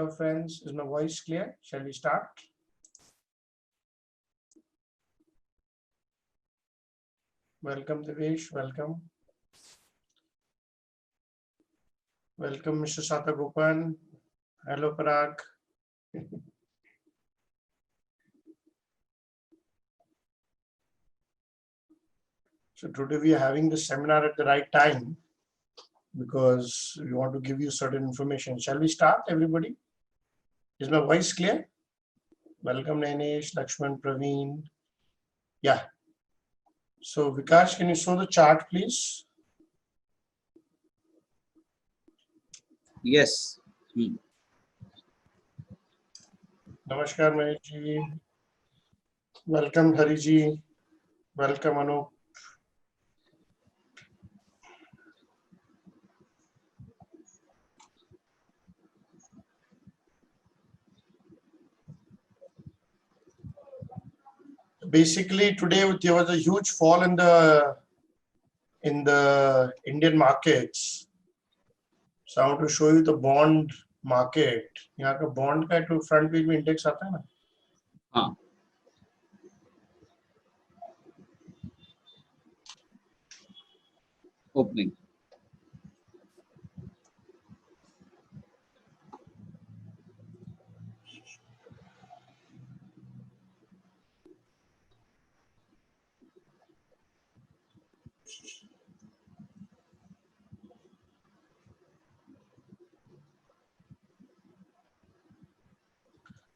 Hello friends, is my voice clear? Shall we start? Welcome Devesh, welcome. Welcome Mr. Satagopan. Hello Parag. So today we are having the seminar at the right time because we want to give you certain information. Shall we start everybody? Is my voice clear? Welcome Nanesh, Lakshman, Praveen. Yeah. So Vikash, can you show the chart please? Yes. Namaskar Mahesh ji. Welcome Hari ji. Welcome Anup. Basically today there was a huge fall in the Indian markets. So I want to show you the bond market. यहाँ का bond का तो front page में index आता है ना? हाँ. Opening.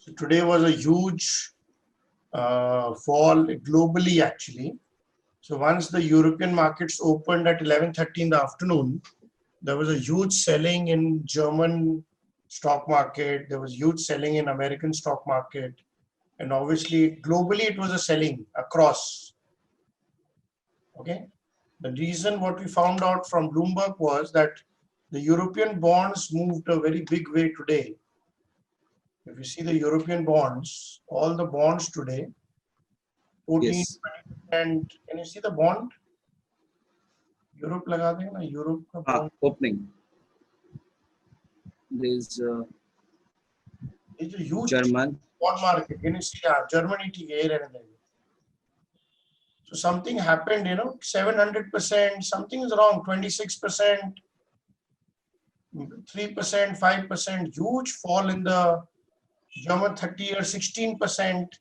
So today was a huge fall globally actually. So once the European markets opened at 11:30 in the afternoon, there was a huge selling in German stock market. There was huge selling in American stock market. And obviously globally it was a selling across. Okay. The reason what we found out from Bloomberg was that the European bonds moved a very big way today. If you see the European bonds, all the bonds today, 14, Yes. 20%. Can you see the bond? Europe लगा दें ना, Europe का bond. Opening. There is It's a huge German. bond market. Can you see? Yeah, Germany here and there. So something happened, 700%. Something is wrong. 26%, 3%, 5%. Huge fall in the German 30 or 16%.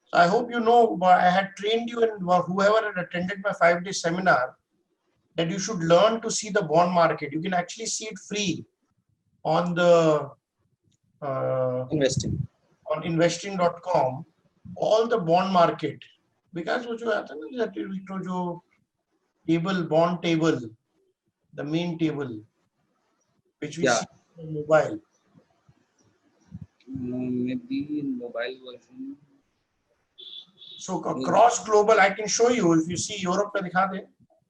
So I hope you know. I had trained you and whoever had attended my 5-day seminar that you should learn to see the bond market. You can actually see it free on the Investing. on investing.com, all the bond market. Because वो जो आता है ना, that जो table, bond table, the main table, which we see on mobile. Maybe in mobile version. So across global, I can show you. If you see Europe का दिखा दे.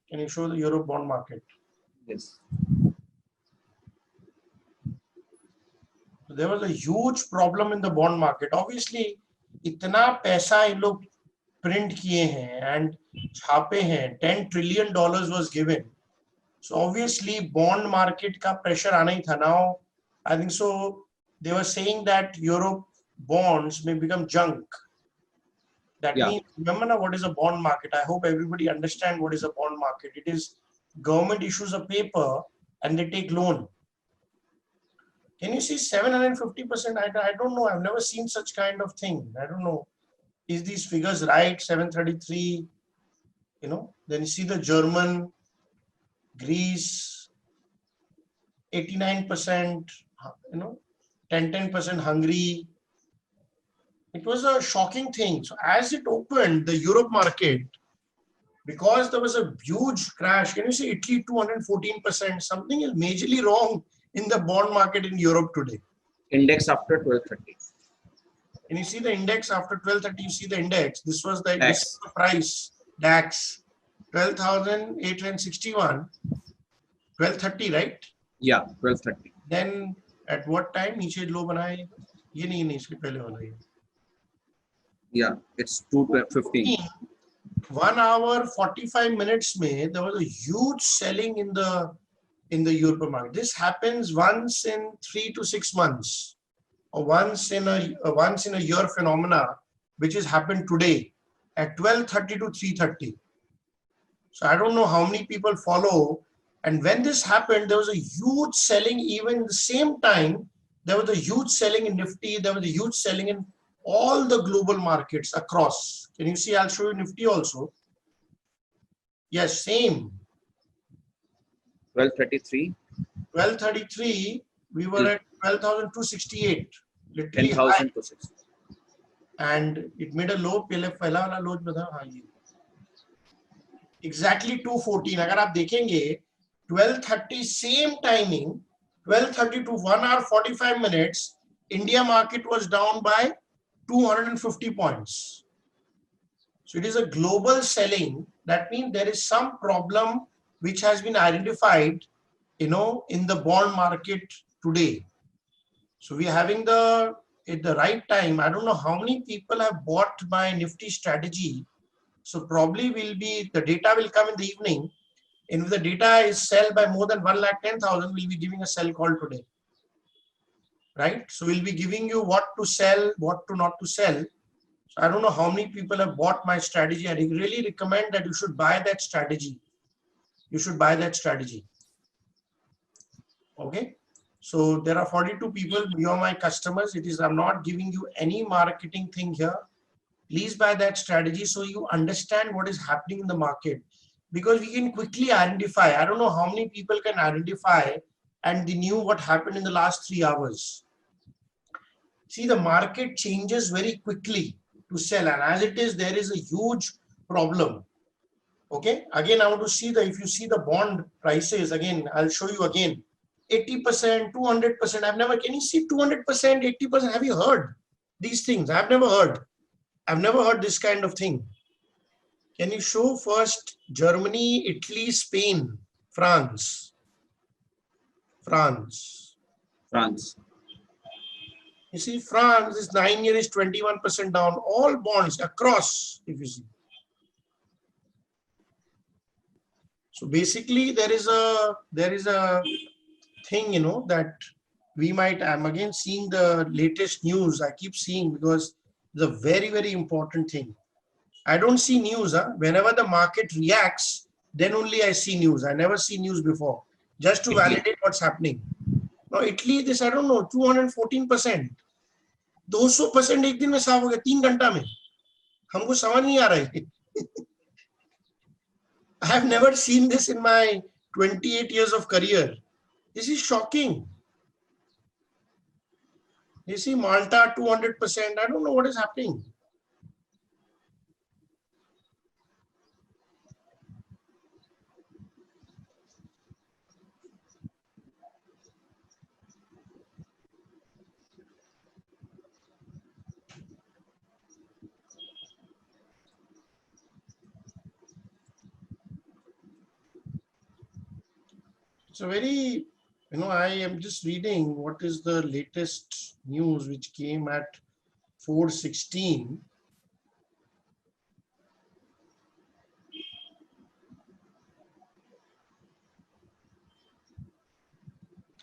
Can you show the Europe bond market? Yes. So there was a huge problem in the bond market. Obviously, इतना पैसा इन लोग print किए हैं and छापे हैं. $10 trillion was given. So obviously, bond market का pressure आना ही था. Now, I think so. They were saying that Europe bonds may become junk. That means, remember now what is a bond market? I hope everybody understand what is a bond market. It is government issues a paper and they take loan. Can you see 750%? I don't know. I've never seen such kind of thing. I don't know. Is these figures right? 733, then you see the German, Greece, 89%, 10% Hungary. It was a shocking thing. So as it opened, the Europe market, because there was a huge crash, can you see Italy 214%? Something is majorly wrong in the bond market in Europe today. Index after 12:30. And you see the index after 12:30, you see the index. This was the DAX. price, DAX, 12,861, 12:30, right? Yeah, 12:30. Then at what time? नीचे low बनाए? ये नहीं इसके पहले वाला ये. Yeah, it's 2:15. 1 hour 45 minutes में there was a huge selling in the European market. This happens once in 3 to 6 months. a once in a year phenomena, which has happened today at 12:30 to 3:30. So I don't know how many people follow. And when this happened, there was a huge selling. Even the same time, there was a huge selling in Nifty. There was a huge selling in all the global markets across. Can you see? I'll show you Nifty also. Yes, same. 1233. 12:33. We were at 12,268. Literally high. 10,260. And it made a low. पहला वाला low में था. हाँ ये. Exactly 214. अगर आप देखेंगे 12:30 same timing, 12:30 to 1 hour 45 minutes, India market was down by 250 points. So it is a global selling. That means there is some problem which has been identified, in the bond market today. So we are having at the right time. I don't know how many people have bought my Nifty strategy. So probably the data will come in the evening. And if the data is sell by more than 1,10,000, we'll be giving a sell call today. Right? So we'll be giving you what to sell, what to not to sell. So I don't know how many people have bought my strategy. I really recommend that you should buy that strategy. You should buy that strategy. Okay. So there are 42 people. You are my customers. I'm not giving you any marketing thing here. Please buy that strategy so you understand what is happening in the market, because we can quickly identify. I don't know how many people can identify and they knew what happened in the last 3 hours. See, the market changes very quickly to sell, and as it is, there is a huge problem. Okay, again, I want to see if you see the bond prices, again, I'll show you again. 80%, 200%. Can you see 200%, 80%? Have you heard these things? I've never heard this kind of thing. Can you show first Germany, Italy, Spain, France? You see, France is 9 years, 21% down. All bonds across, if you see. So basically, there is a thing, that we might. I'm again seeing the latest news. I keep seeing, because it's a very, very important thing. I don't see news. Whenever the market reacts, then only I see news. I never see news before, just to validate what's happening. Now, Italy, this, I don't know, 214%. 200% एक दिन में साफ हो गया, 3 घंटा में. हमको समझ नहीं आ रहा है. I have never seen this in my 28 years of career. This is shocking. You see, Malta 200%. I don't know what is happening. It's a very, I am just reading what is the latest news which came at 4:16.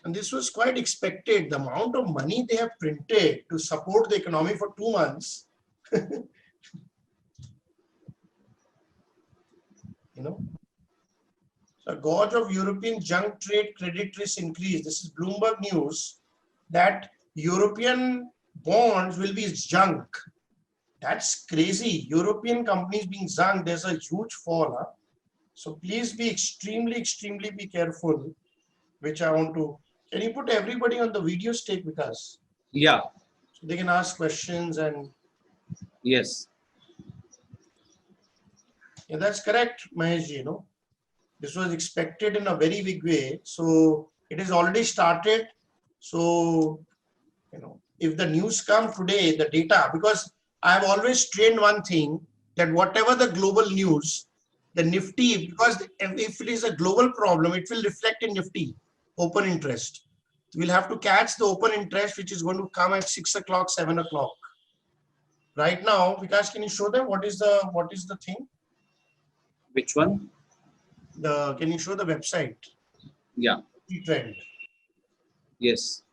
And this was quite expected. The amount of money they have printed to support the economy for 2 months. So, gauge of European junk trade credit risk increase. This is Bloomberg News, that European bonds will be junk. That's crazy. European companies being junk, there's a huge fall. So please be extremely be careful, which I want to. Can you put everybody on the video stick with us? Yeah. So they can ask questions and. Yes. Yeah, that's correct, Maheshji. This was expected in a very big way. So it has already started. So, if the news come today, the data, because I have always trained one thing, that whatever the global news, the Nifty, because if it is a global problem, it will reflect in Nifty, open interest. We'll have to catch the open interest, which is going to come at 6 o'clock, 7 o'clock. Right now, Vikas, can you show them what is the thing? Which one? Can you show the website? Yeah. Trend. Yes.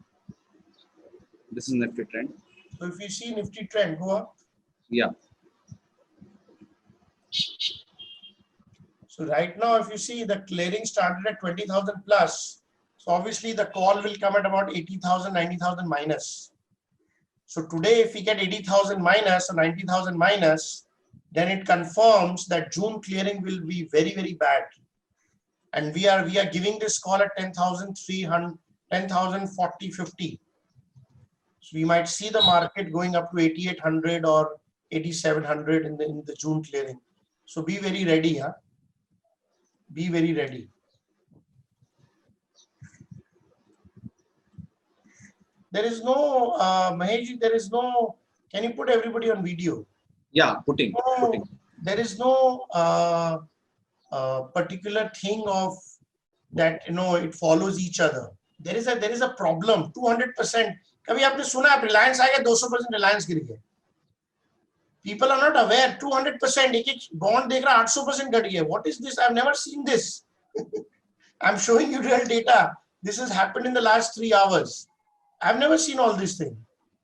This is Nifty trend. So if you see Nifty trend, go up. Yeah. So right now, if you see the clearing started at 20,000 plus, so obviously the call will come at about 80,000, 90,000 minus. So today, if we get 80,000 minus or 90,000 minus, then it confirms that June clearing will be very, very bad. And we are giving this call at 10,300, 10,040, 50. So we might see the market going up to 8,800 or 8,700 in the June clearing. So be very ready, huh? Be very ready. There is no, Mahesh, there is no, can you put everybody on video? Yeah, putting. There is no particular thing of that, it follows each other. There is a problem, 200%. कभी आपने सुना है Reliance आ गया 200% Reliance गिर गया? People are not aware, 200%. एक bond देख रहा 800% घट गया. What is this? I've never seen this. I'm showing you real data. This has happened in the last 3 hours. I've never seen all this thing.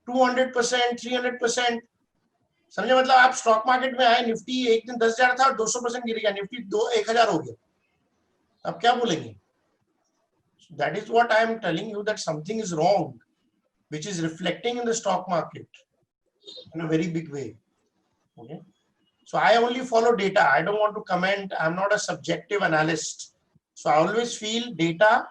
200%, 300%. समझे मतलब आप स्टॉक मार्केट में आए निफ्टी एक दिन 10,000 था और 200% गिर गया निफ्टी 1,000 हो गया अब क्या बोलेंगे that is what I am telling you that something is wrong which is reflecting in the stock market in a very big way. Okay, so I only follow data. I don't want to comment. I'm not a subjective analyst, so I always feel data,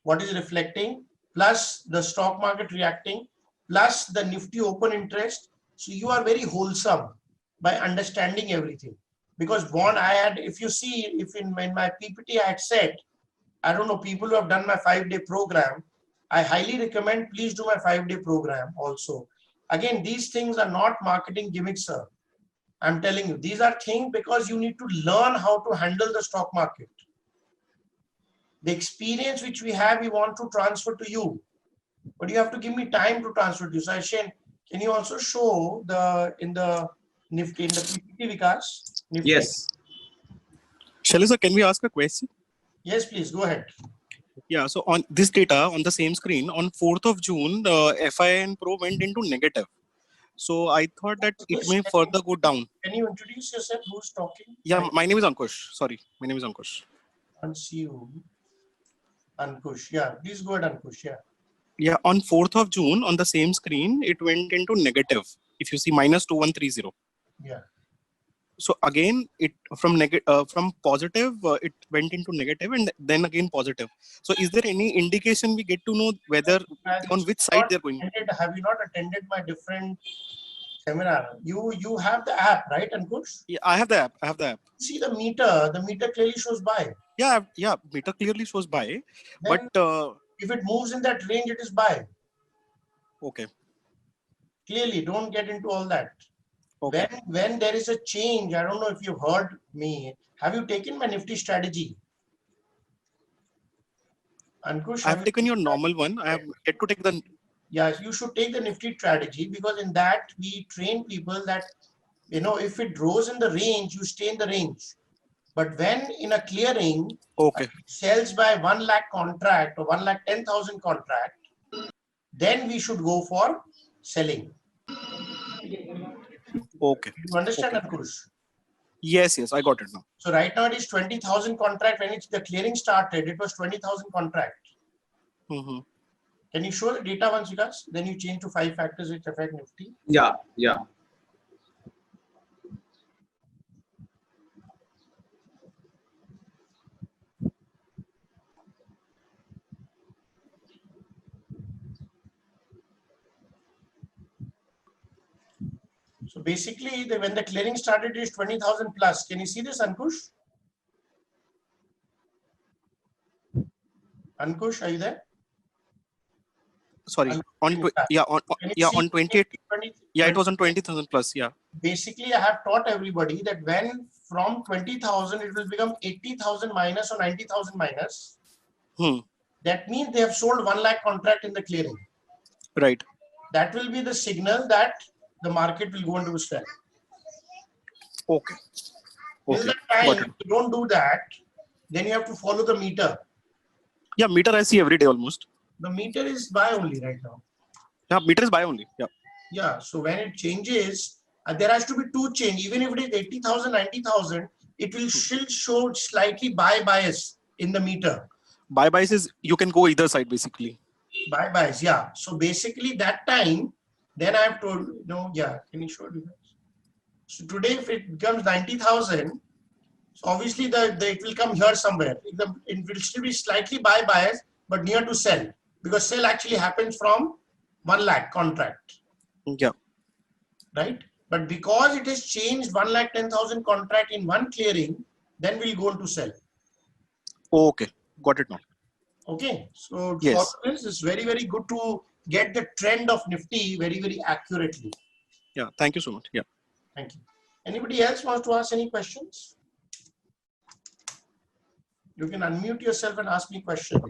what is reflecting, plus the stock market reacting, plus the Nifty open interest. So you are very wholesome by understanding everything. Because bond I had, if you see, if in my PPT I had said, I don't know, people who have done my 5-day program, I highly recommend, please do my 5-day program also. Again, these things are not marketing gimmicks, sir. I'm telling you, these are things because you need to learn how to handle the stock market. The experience which we have, we want to transfer to you, but you have to give me time to transfer to you. So Shane, can you also show in the Nifty, in the PPT, Vikas? Nifty. Yes. Shalini sir, can we ask a question? Yes, please, go ahead. Yeah, so on this data on the same screen, on 4th of June, FI and Pro went into negative. So I thought that it may further go down. Can you introduce yourself? Who's talking? Yeah, my name is Ankush. Sorry, my name is Ankush. Ankush, yeah, please go ahead, Ankush, yeah. Yeah, on 4th of June, on the same screen, it went into negative. If you see minus 2130. Yeah. So again, it from positive, it went into negative and then again positive. So is there any indication we get to know whether on which side they're going? Have you not attended my different seminar? You have the app, right, Ankush? Yeah, I have the app. See the meter clearly shows buy. Yeah, meter clearly shows buy. Then but if it moves in that range, it is buy. Okay. Clearly, don't get into all that. Okay. When there is a change, I don't know if you've heard me. Have you taken my Nifty strategy? Ankush, I've taken your normal one. I have yet to take the. Yes, you should take the Nifty strategy because in that we train people that, if it grows in the range, you stay in the range. But when in a clearing, okay, sells by 1 lakh contract or 1,10,000 contract, then we should go for selling. Okay. You understand, okay. Ankush? Yes, I got it now. So right now it is 20,000 contract. When the clearing started, it was 20,000 contract. Mm-hmm. Can you show the data once, Vikas? Then you change to 5 factors which affect Nifty. Yeah. So basically, when the clearing started, it is 20,000 plus. Can you see this, Ankush? Ankush, are you there? Sorry, on 28. Yeah, it was on 20,000 plus. Yeah. Basically, I have taught everybody that when from 20,000 it will become 80,000 minus or 90,000 minus. That means they have sold 1 lakh contract in the clearing. Right. That will be the signal that the market will go into a sell. Okay. Till the time if you don't do that, then you have to follow the meter. Yeah, meter I see every day almost. The meter is buy only right now. Yeah, meter is buy only. Yeah. Yeah. So when it changes, there has to be two change. Even if it is 80,000, 90,000, it will still show slightly buy bias in the meter. Buy bias is you can go either side basically. Buy bias, yeah. So basically that time, then I have told, no, yeah, can you show it? So today if it becomes 90,000, so obviously it will come here somewhere. It will still be slightly buy bias, but near to sell, because sell actually happens from 1 lakh contract, Yeah. right? But because it has changed 1,10,000 contract in one clearing, then we'll go into sell. Okay, got it now. Okay, so Yes. for this, it's very, very good to get the trend of Nifty very, very accurately. Yeah, thank you so much. Yeah. Thank you. Anybody else wants to ask any questions? You can unmute yourself and ask me questions.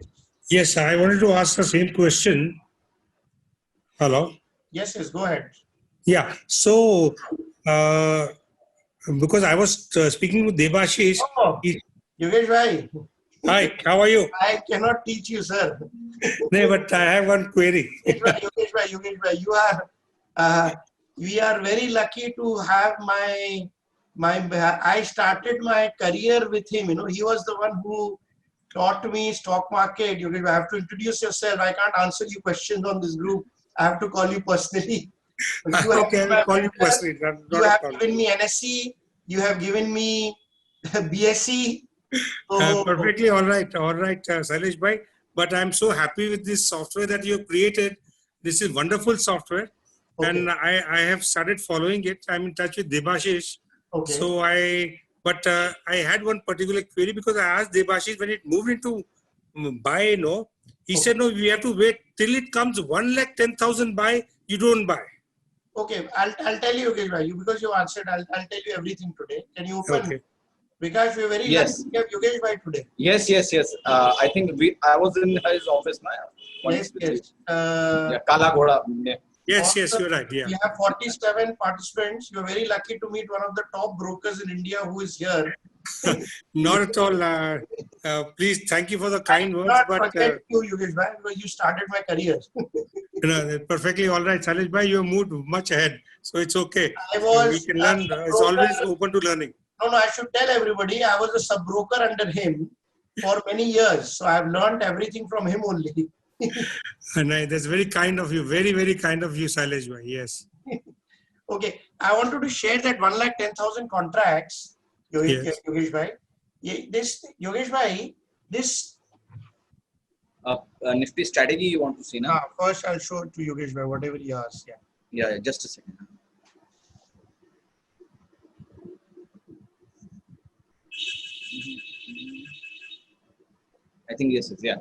Yes, I wanted to ask the same question. Hello. Yes, yes, go ahead. Yeah. So, because I was speaking with Debashish. Oh, Yogesh bhai, Hi, how are you? I cannot teach you, sir. No, but I have one query. Yogesh bhai, you are, we are very lucky to have I started my career with him. You know, he was the one who taught me stock market. Yogesh bhai, I have to introduce yourself. I can't answer you questions on this group. I have to call you personally. Okay, I will call you personally. You have given me NSC. You have given me BSc. So, Perfectly all right, Sailesh bhai. But I'm so happy with this software that you have created. This is wonderful software, and I have started following it. I'm in touch with Debashish. okay. So I had one particular query because I asked Debashish when it moved into buy. No, he said no. We have to wait till it comes 1,10,000 buy. You don't buy. Okay, I'll tell you, Yogesh bhai, because you answered, I'll tell you everything today. Can you open? Okay. Because we're very Yes. lucky to have Yogesh bhai today. Yes. I think I was in his office now. Yes. Yeah, Kala Ghoda. Yeah. Yes, you're right. Yeah. We have 47 participants. You're very lucky to meet one of the top brokers in India who is here. Not at all. Please, thank you for the kind words. Not But forget you, Yogesh bhai, because you started my career. perfectly all right. Sailesh bhai, you have moved much ahead, so it's okay. I was We can learn. It's always open to learning. No, I should tell everybody I was a sub broker under him for many years. So I've learned everything from him only. And that's very kind of you. Very, very kind of you, Sailesh bhai. Yes. Okay, I wanted to share that 1,10,000 contracts, Yes. Yogesh bhai. This Yogesh bhai, this Nifty strategy you want to see now? first I'll show it to Yogesh bhai, whatever he asks. Yeah. Yeah, just a second. I think yes, yeah.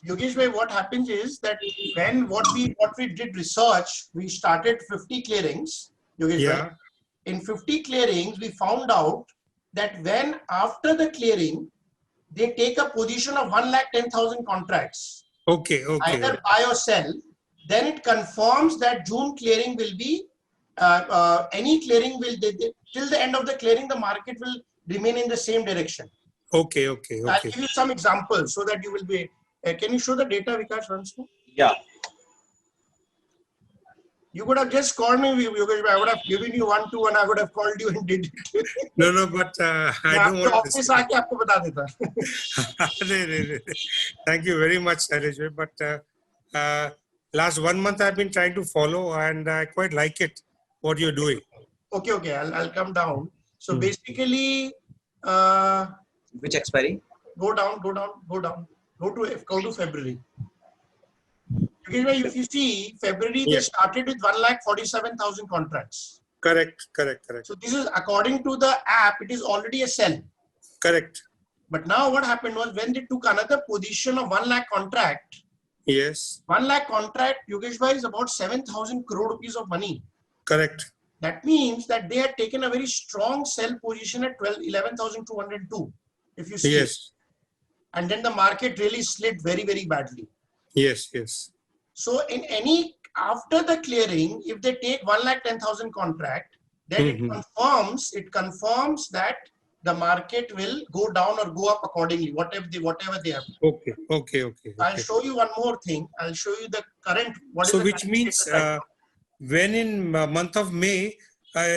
Yogesh bhai, what happens is that when what we did research, we started 50 clearings. Yogesh bhai. Yeah. In 50 clearings, we found out that when after the clearing, they take a position of 1,10,000 contracts, Okay. either buy or sell, then it confirms that June clearing will be, any clearing will, till the end of the clearing, the market will remain in the same direction. Okay. I'll give you some examples so that you will be, can you show the data, Vikas, once more? Yeah. You could have just called me, Yogesh, I would have given you 1-2 and I would have called you and did it. No, but I don't want office to. आके आपको बता देता. Thank you very much, Sailesh bhai. But last 1 month I've been trying to follow, and I quite like it. What you're doing. Okay, I'll come down. So basically, Which expiry? go down. Go to February. If you see, February they started with 1,47,000 contracts. Correct. So this is according to the app, it is already a sell. Correct. But now what happened was when they took another position of 1 lakh contract, Yes. 1 lakh contract, Yogesh bhai, is about 7,000 crore rupees of money. Correct. That means that they had taken a very strong sell position at 11,202. If you see, Yes. and then the market really slid very, very badly. Yes. So in after the clearing, if they take 1,10,000 contract, then it confirms that the market will go down or go up accordingly, whatever they have. Okay. I'll show you one more thing. I'll show you the current. So which means when in month of May,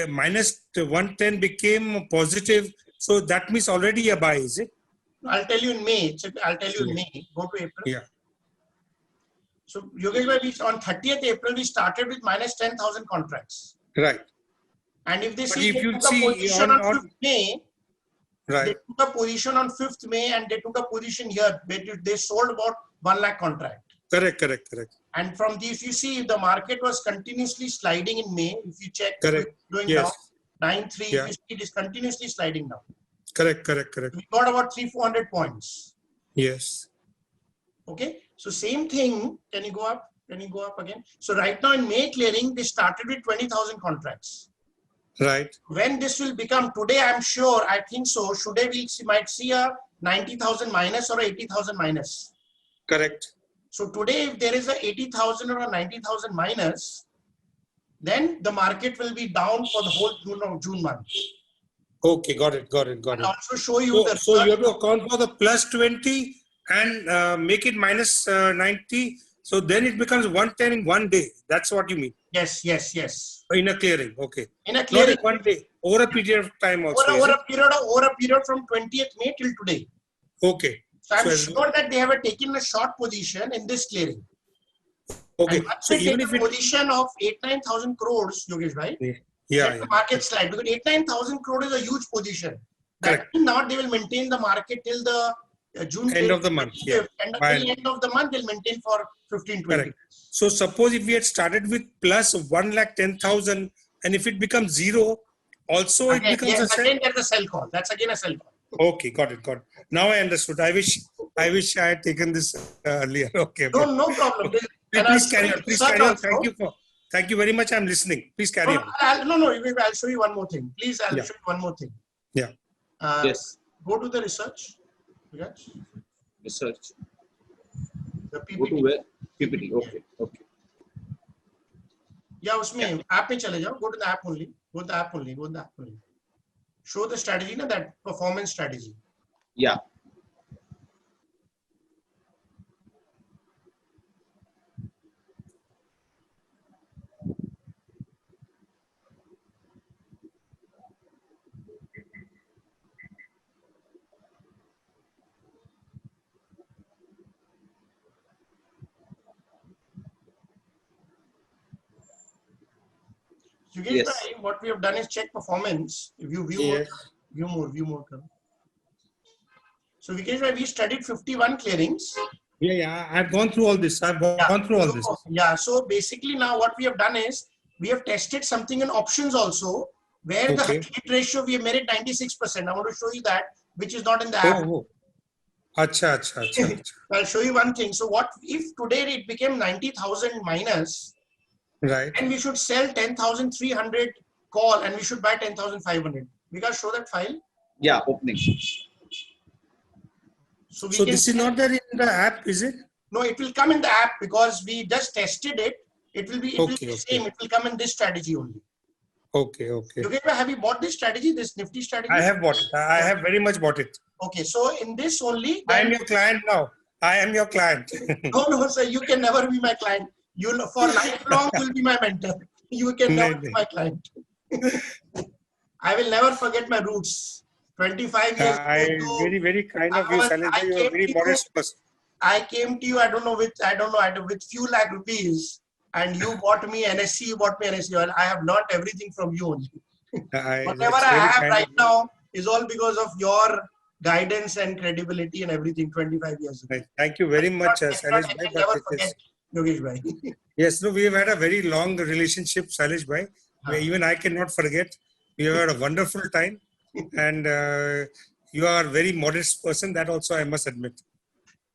minus 110 became positive. So that means already a buy, is it? I'll tell you in May. I'll tell you in May. Go to April. Yeah. So Yogesh bhai, on 30th April, we started with minus 10,000 contracts. Right. And if they But see if they you took a see position on 5th May, they Right. took a position on 5th May and they took a position here. They sold about 1 lakh contract. Correct. And from these, you see the market was continuously sliding in May. If you check, Correct. going Yes. down 9.3, Yeah. you see it is continuously sliding down. Correct. We got about 300-400 points. Yes. Okay, so same thing. Can you go up? Can you go up again? So right now in May clearing, they started with 20,000 contracts. Right. When this will become today, I'm sure, I think so. Today we might see a 90,000 minus or 80,000 minus. Correct. So today, if there is a 80,000 or a 90,000 minus, then the market will be down for the whole June month. Okay. Got it. I'll also show you the. So you have to account for the plus 20 and make it minus 90. So then it becomes 110 in 1 day. That's what you mean. Yes. In a clearing. Okay. In a Not clearing. in 1 day. Over a period of time also. Over a period from 20th May till today. Okay. So I'm sure that they have taken a short position in this clearing. Okay. And once So they even take if a it. position of 8-9,000 crores, Yogesh bhai, Yeah. let the market slide, because 8-9,000 crore is a huge position. Correct. That now they will maintain the market till the June End of the month, yeah. And Fine. till the end of the month, they'll maintain for 15-20. Correct. So suppose if we had started with plus 110,000 and if it becomes zero, also it Again, becomes a sell. again, there's a sell call. That's again a sell call. Okay, got it. Now I understood. I wish I had taken this earlier. Okay. No problem. Please carry on. Thank you very much. I'm listening. Please carry on. I'll show you one more thing. Please, I'll Yeah. show you one more thing. Yeah. Yes. Go to the research. Yes. Research. The Go to PPT. where? PPT. Okay. Yeah, उसमें app पे चले जाओ. Go to the app only. Go to the app only. Show the strategy, that performance strategy. Yeah. Yogesh Yes. bhai, what we have done is check performance. If you view more. So Yogesh bhai, we studied 51 clearings. Yeah. I've gone through all this. Yeah. So basically now what we have done is we have tested something in options also, where the Okay. hit ratio we have made it 96%. I want to show you that, which is not in the app. Oh. Acha. I'll show you one thing. So what if today it became 90,000 minus, Right. and we should sell 10,300 call and we should buy 10,500. We got to show that file. Yeah. Opening. So So this is not there in the app, is it? No, it will come in the app because we just tested it. It will be Okay. same. It will come in this strategy only. Okay. Okay, have you bought this strategy, this Nifty strategy? I have bought it. I have very much bought it. Okay, so in this only. I am your client now. I am your client. No, sir, you can never be my client. You'll for lifelong you'll be my mentor. You can never be my client. I will never forget my roots. 25 years ago. Very kind of you, Sanjay. You are a very modest person. I came to you, I don't know, with few lakh rupees, and you bought me NSE, you bought me NSE. Well, I have learned everything from you only. Whatever I have right now is all because of your guidance and credibility and everything 25 years ago. Thank you very much, I Sailesh can bhai. never forget Yogesh bhai. Yes, no, we have had a very long relationship, Sailesh bhai. Even I cannot forget. We have had a wonderful time, and you are a very modest person. That also I must admit.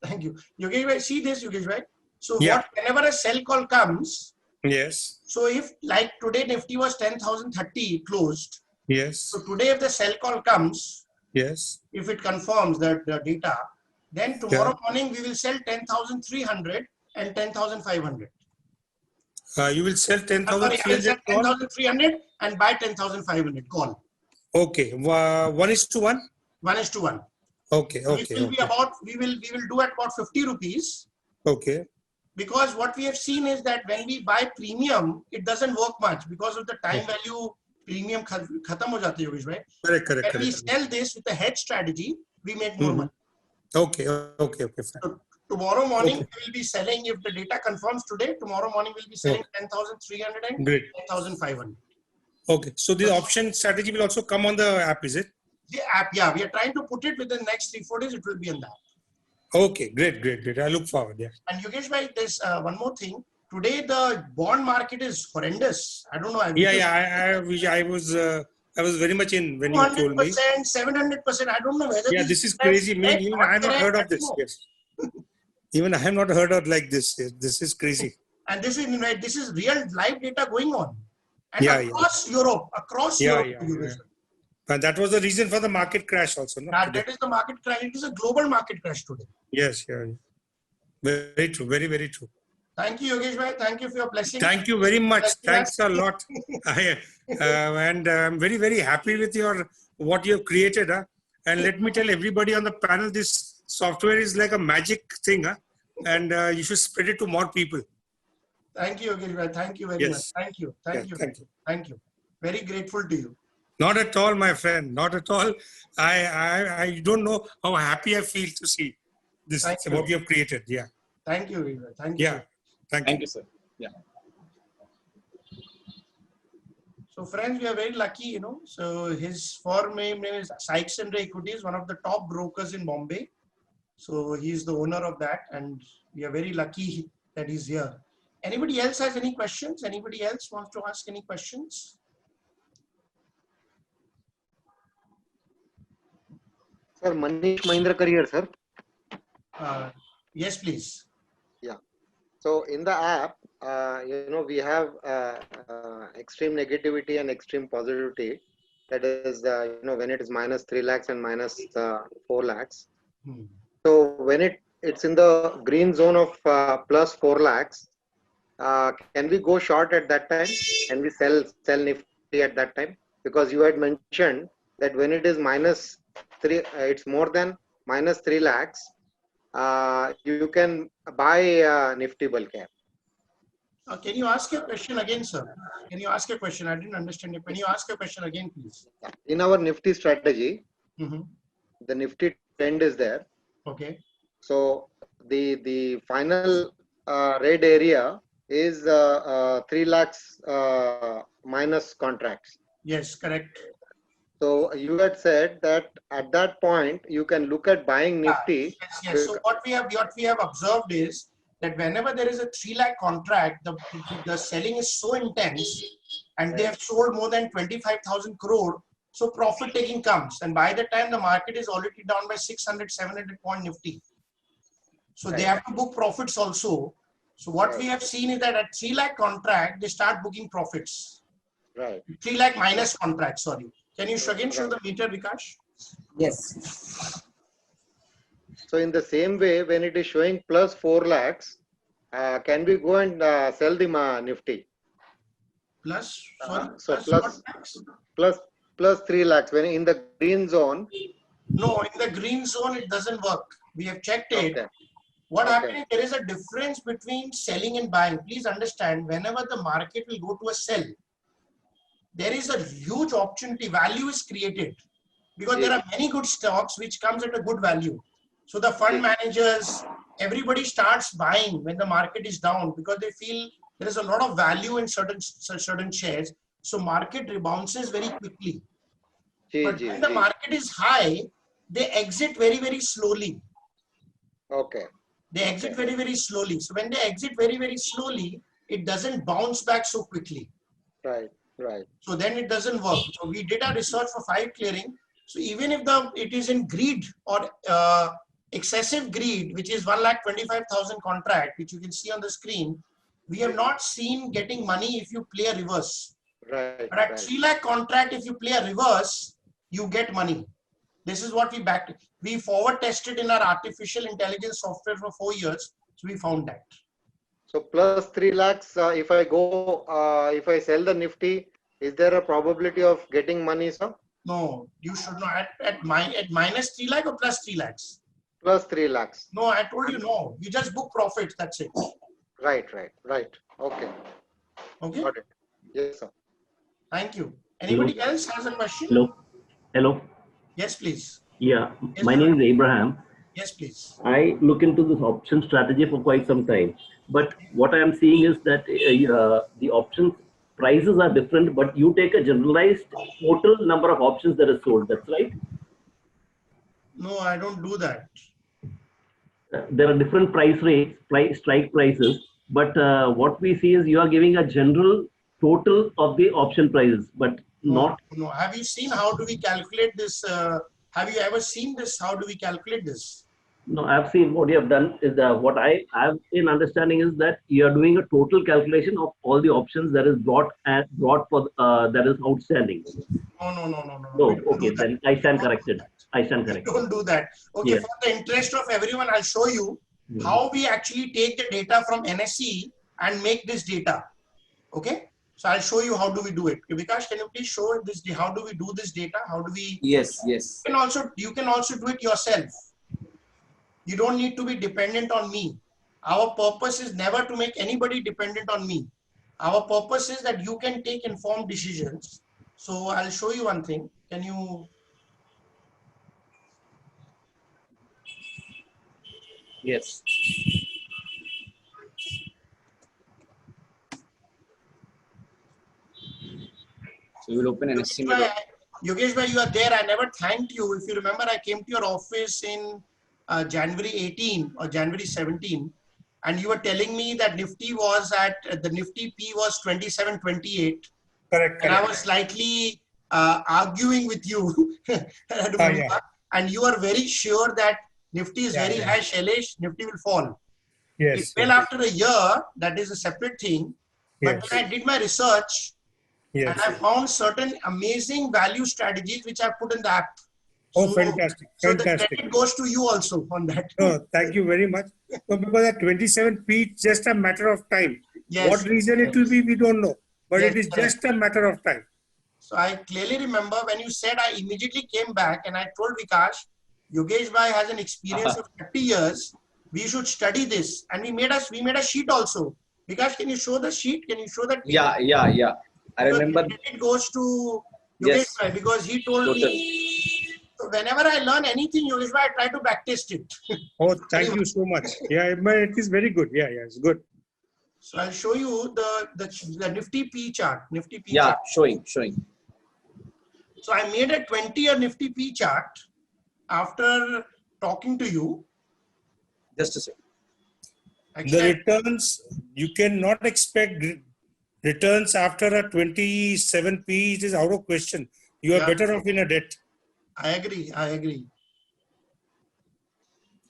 Thank you. Yogesh bhai, see this, Yogesh bhai. So Yeah. whenever a sell call comes, Yes, so if like today Nifty was 10,030 closed. yes, So today if the sell call comes, yes. if it confirms that the data, then tomorrow morning we will sell 10,300 and 10,500. You will sell Sorry, I will sell 10,300 call. 10,300 and buy 10,500 call. Okay. 1:1. 1:1. Okay. So it Okay. will be Okay. about, we will do at about 50 rupees. Okay. Because what we have seen is that when we buy premium, it doesn't work much because of the time value. Premium khatam ho jati hai, Yogesh bhai. Correct. When we Correct. sell this with a hedge strategy, we make more money. Okay. Fine. So tomorrow morning Okay. we will be selling, if the data confirms today, tomorrow morning we'll be selling 10,300 and Great. 10,500. Okay. So the option strategy will also come on the app, is it? The app, yeah, we are trying to put it within the next 3-4 days. It will be in that. Okay. Great. I look forward. Yeah. And Yogesh bhai, there's one more thing. Today the bond market is horrendous. I don't know. I was very much in when you told me. 200%, 700%. I don't know whether Yeah, this is crazy. Even I have not heard of this. Yes. Even I have not heard of like this. Yes. This is crazy. And this is real live data going on. And Yeah, across Europe, Europe. And that was the reason for the market crash also. No? That is the market crash. It is a global market crash today. Yes, yeah. Very true. Very, very true. Thank you, Yogesh bhai. Thank you for your blessing. Thank you very much. Thanks a lot. And I'm very, very happy with what you have created. And let me tell everybody on the panel, this software is like a magic thing. And you should spread it to more people. Thank you, Yogesh bhai. Thank you very much. Thank you. Thank you. Very grateful to you. Not at all, my friend. Not at all. I don't know how happy I feel to see this, what you have created. Yeah. Thank you, Yogesh bhai. Thank you. Yeah. Thank you, sir. Yeah. So friends, we are very lucky, So his firm name is Sykes and Ray Equities, one of the top brokers in Bombay. So he's the owner of that, and we are very lucky that he's here. Anybody else has any questions? Anybody else wants to ask any questions? Sir, Manish Mahindra Career, sir. Yes, please. Yeah. So in the app, we have extreme negativity and extreme positivity. That is, when it is minus 3 lakhs and minus 4 lakhs. So when it's in the green zone of plus 4 lakhs, can we go short at that time? Can we sell Nifty at that time? Because you had mentioned that when it is minus 3, it's more than minus 3 lakhs. You can buy Nifty bulk cap. Can you ask your question again, sir? Can you ask a question? I didn't understand it. Can you ask a question again, please? In our Nifty strategy, the Nifty trend is there. Okay. So the final red area is 3 lakhs minus contracts. Yes, correct. So you had said that at that point you can look at buying Nifty. Yes. So what we have observed is that whenever there is a 3 lakh contract, the selling is so intense, and they have sold more than 25,000 crore. So profit taking comes, and by the time the market is already down by 600, 700 point Nifty. So they have to book profits also. So what we have seen is that at 3 lakh contract, they start booking profits. Right. 3 lakh minus contract, sorry. Can you again show the meter, Vikash? Yes. So in the same way, when it is showing plus 4 lakhs, can we go and sell the Nifty? Plus, plus 3 lakhs. When in the green zone? No, in the green zone, it doesn't work. We have checked it. Okay. What happens, there is a difference between selling and buying. Please understand, whenever the market will go to a sell, there is a huge opportunity, value is created, because there are many good stocks which comes at a good value. So the fund managers, everybody starts buying when the market is down, because they feel there is a lot of value in certain shares. So market rebounces very quickly. But when the market is high, they exit very, very slowly. Okay. They exit very, very slowly. So when they exit very, very slowly, it doesn't bounce back so quickly. Right. Right. So then it doesn't work. So we did our research for 5 clearing. So even if it is in greed or excessive greed, which is 1,25,000 contract, which you can see on the screen, we have not seen getting money if you play a reverse. Right. But at 3 lakh contract, if you play a reverse, you get money. This is what we backed. We forward tested in our artificial intelligence software for 4 years. So we found that. So plus 3 lakhs, if I sell the Nifty, is there a probability of getting money, sir? No, you should not. At minus 3 lakh or plus 3 lakhs? Plus 3 lakhs. No, I told you no. You just book profits. That's it. Right. Okay. Okay. Got it. Yes, sir. Thank you. Anybody else has a question? Hello. Yes, please. Yeah, Yes, my sir. name is Abraham. Yes, please. I look into this option strategy for quite some time, but what I am seeing is that the options prices are different, but you take a generalized total number of options that is sold. That's right. No, I don't do that. There are different price rates, strike prices, but what we see is you are giving a general total of the option prices, but not. No. Have you seen how do we calculate this? Have you ever seen this? How do we calculate this? No, I've seen what you have done is what I have in understanding is that you are doing a total calculation of all the options that is brought for that is outstanding. No. No, We don't okay, do that. then I stand We don't do corrected. that. I stand We corrected. don't do that. Okay, Yeah. for the interest of everyone, I'll show you how we actually take the data from NSE and make this data. Okay, so I'll show you how do we do it. Vikash, can you please show this? How do we do this data? How do we? Yes. You can also do it yourself. You don't need to be dependent on me. Our purpose is never to make anybody dependent on me. Our purpose is that you can take informed decisions. So I'll show you one thing. Can you? Yes. So we'll open an estimate. Yogesh bhai, you are there. I never thanked you. If you remember, I came to your office in January 18 or January 17, and you were telling me that Nifty was at the Nifty P was 27.28, Correct. and I was slightly arguing with you. I remember. Yeah. And you are very sure that Nifty is very high, Shailesh. Nifty will fall. It Yes. fell after a year. That is a separate thing. But Yes. when I did my research, Yes. and I found certain amazing value strategies which I put in the app. Oh, fantastic. So the Fantastic. credit goes to you also on that. No, thank you very much. No, because at 27p, it's just a matter of time. Yes. What reason it will be, we don't know. But Yes, it is correct. just a matter of time. So I clearly remember when you said, I immediately came back and I told Vikash, Yogesh bhai has an experience of 30 years. We should study this. And we made a sheet also. Vikash, can you show the sheet? Can you show that? Yeah. I Because remember. the credit goes to Yogesh Yes. bhai because he told Total. me. So whenever I learn anything, Yogesh bhai, I try to backtest it. Oh, thank you so much. Yeah, but it is very good. Yeah, it's good. So I'll show you the Nifty P chart. Nifty P Yeah, chart. showing. So I made a 20-year Nifty P chart after talking to you. Just a second. The returns, you cannot expect returns after a 27p. It is out of question. You are Yeah. better off in a debt. I agree.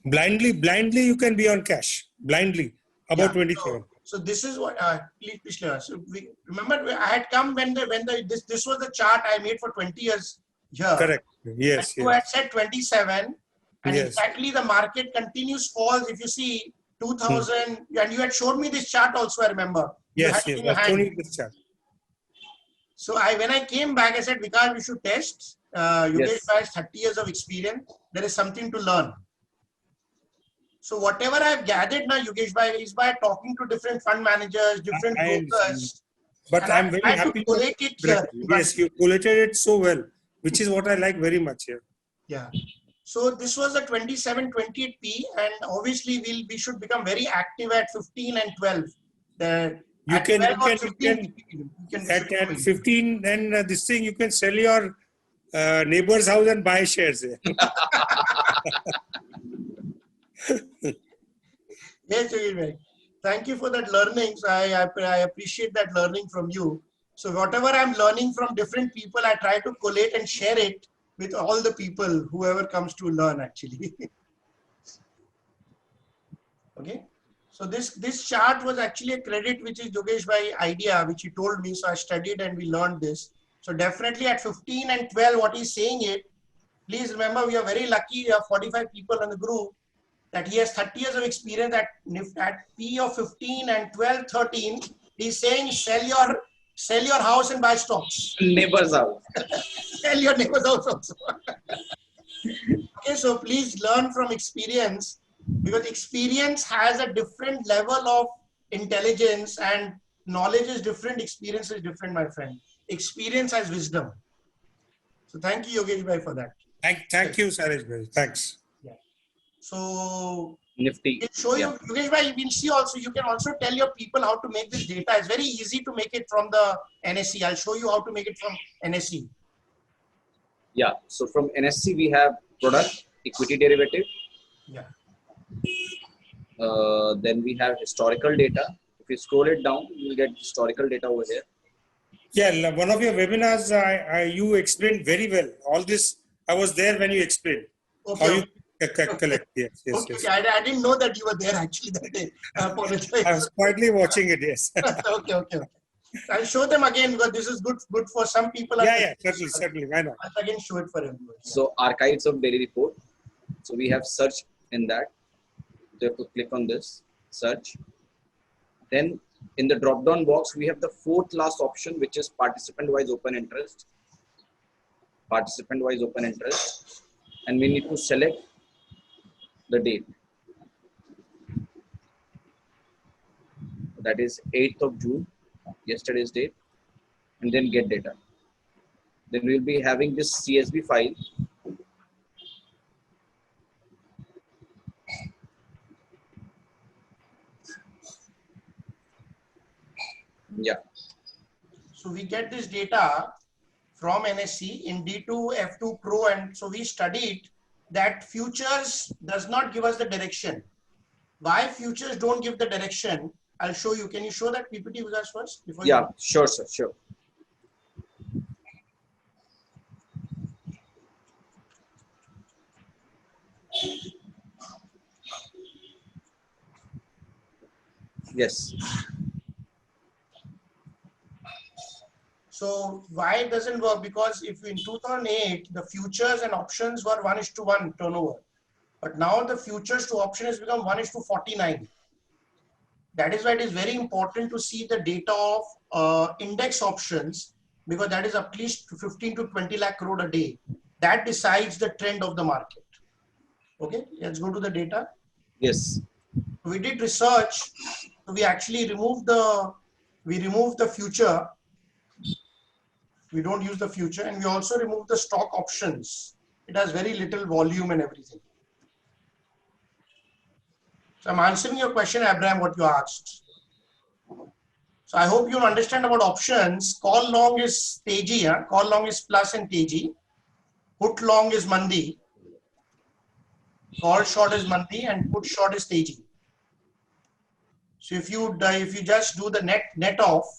Blindly, you can be on cash. Blindly, about Yeah. 27. So this is what please Leela. So we remember I had come when this was the chart I made for 20 years here. Correct. Yes. You had said 27, and Yes. exactly the market continues falls. If you see 2000, and you had showed me this chart also. I remember. You Yes. had it in your I've shown hand. you this chart. So when I came back, I said, Vikas, we should test. Yogesh Yes. has 30 years of experience. There is something to learn. So whatever I've gathered now, Yogesh bhai, is by talking to different fund managers, different I brokers. But And I'm I very tried to happy. collate it here. Yes, you collated it so well, which is what I like very much here. Yeah. So this was a 27-28p, and obviously we should become very active at 15 and 12. You At can 12 or 15, at 15 and this thing you can sell your neighbor's house and buy shares. Yes, Yogesh bhai. Thank you for that learning. So I appreciate that learning from you. So whatever I'm learning from different people, I try to collate and share it with all the people, whoever comes to learn actually. Okay. So this chart was actually a credit, which is Yogesh bhai idea, which he told me. So I studied and we learned this. So definitely at 15 and 12, what he's saying it, please remember we are very lucky. We have 45 people in the group. That he has 30 years of experience at P of 15 and 12, 13. He's saying sell Sell your house and buy stocks. Neighbors out. Sell your neighbor's house also. Okay, so please learn from experience, because experience has a different level of intelligence, and knowledge is different, experience is different, my friend. Experience has wisdom. So thank you, Yogesh bhai, for that. Thank you, Saresh bhai. Thanks. So Nifty. we'll show you, Yeah. Yogesh bhai, we'll see also, you can also tell your people how to make this data. It's very easy to make it from the NSE. I'll show you how to make it from NSE. Yeah. So from NSE, we have product, equity derivative. Yeah. Then we have historical data. If you scroll it down, you will get historical data over here. Yeah, one of your webinars, you explained very well. All this, I was there when you explained Okay. how you collect. Yes, yes, Okay, yes. I didn't know that you were there actually that day. I apologize. I was quietly watching it. Yes. Okay. I'll show them again, because this is good for some people. Yeah, certainly. Why not? I'll again show it for everyone. So archives of daily report. So we have search in that. So you have to click on this, search. Then in the drop-down box, we have the fourth last option, which is participant-wise open interest. Participant-wise open interest. And we need to select the date. That is 8th of June, yesterday's date. And then get data. Then we'll be having this CSV file. Yeah. So we get this data from NSE in D2, F2 Pro, and so we studied that futures does not give us the direction. Why futures don't give the direction? I'll show you. Can you show that PPT with us first? Yeah, sure, sir, sure. Yes. So why it doesn't work? Because if in 2008, the futures and options were 1:1 turnover. But now the futures to option has become 1:49. That is why it is very important to see the data of index options, because that is at least 15 to 20 lakh crore a day. That decides the trend of the market. Okay, let's go to the data. Yes. We did research. So we actually removed the future. We don't use the future, and we also remove the stock options. It has very little volume and everything. So I'm answering your question, Abraham, what you asked. So I hope you understand about options. Call long is Teji, call long is plus and Teji. Put long is Mandi. Call short is Mandi, and put short is Teji. So if you just do the net off,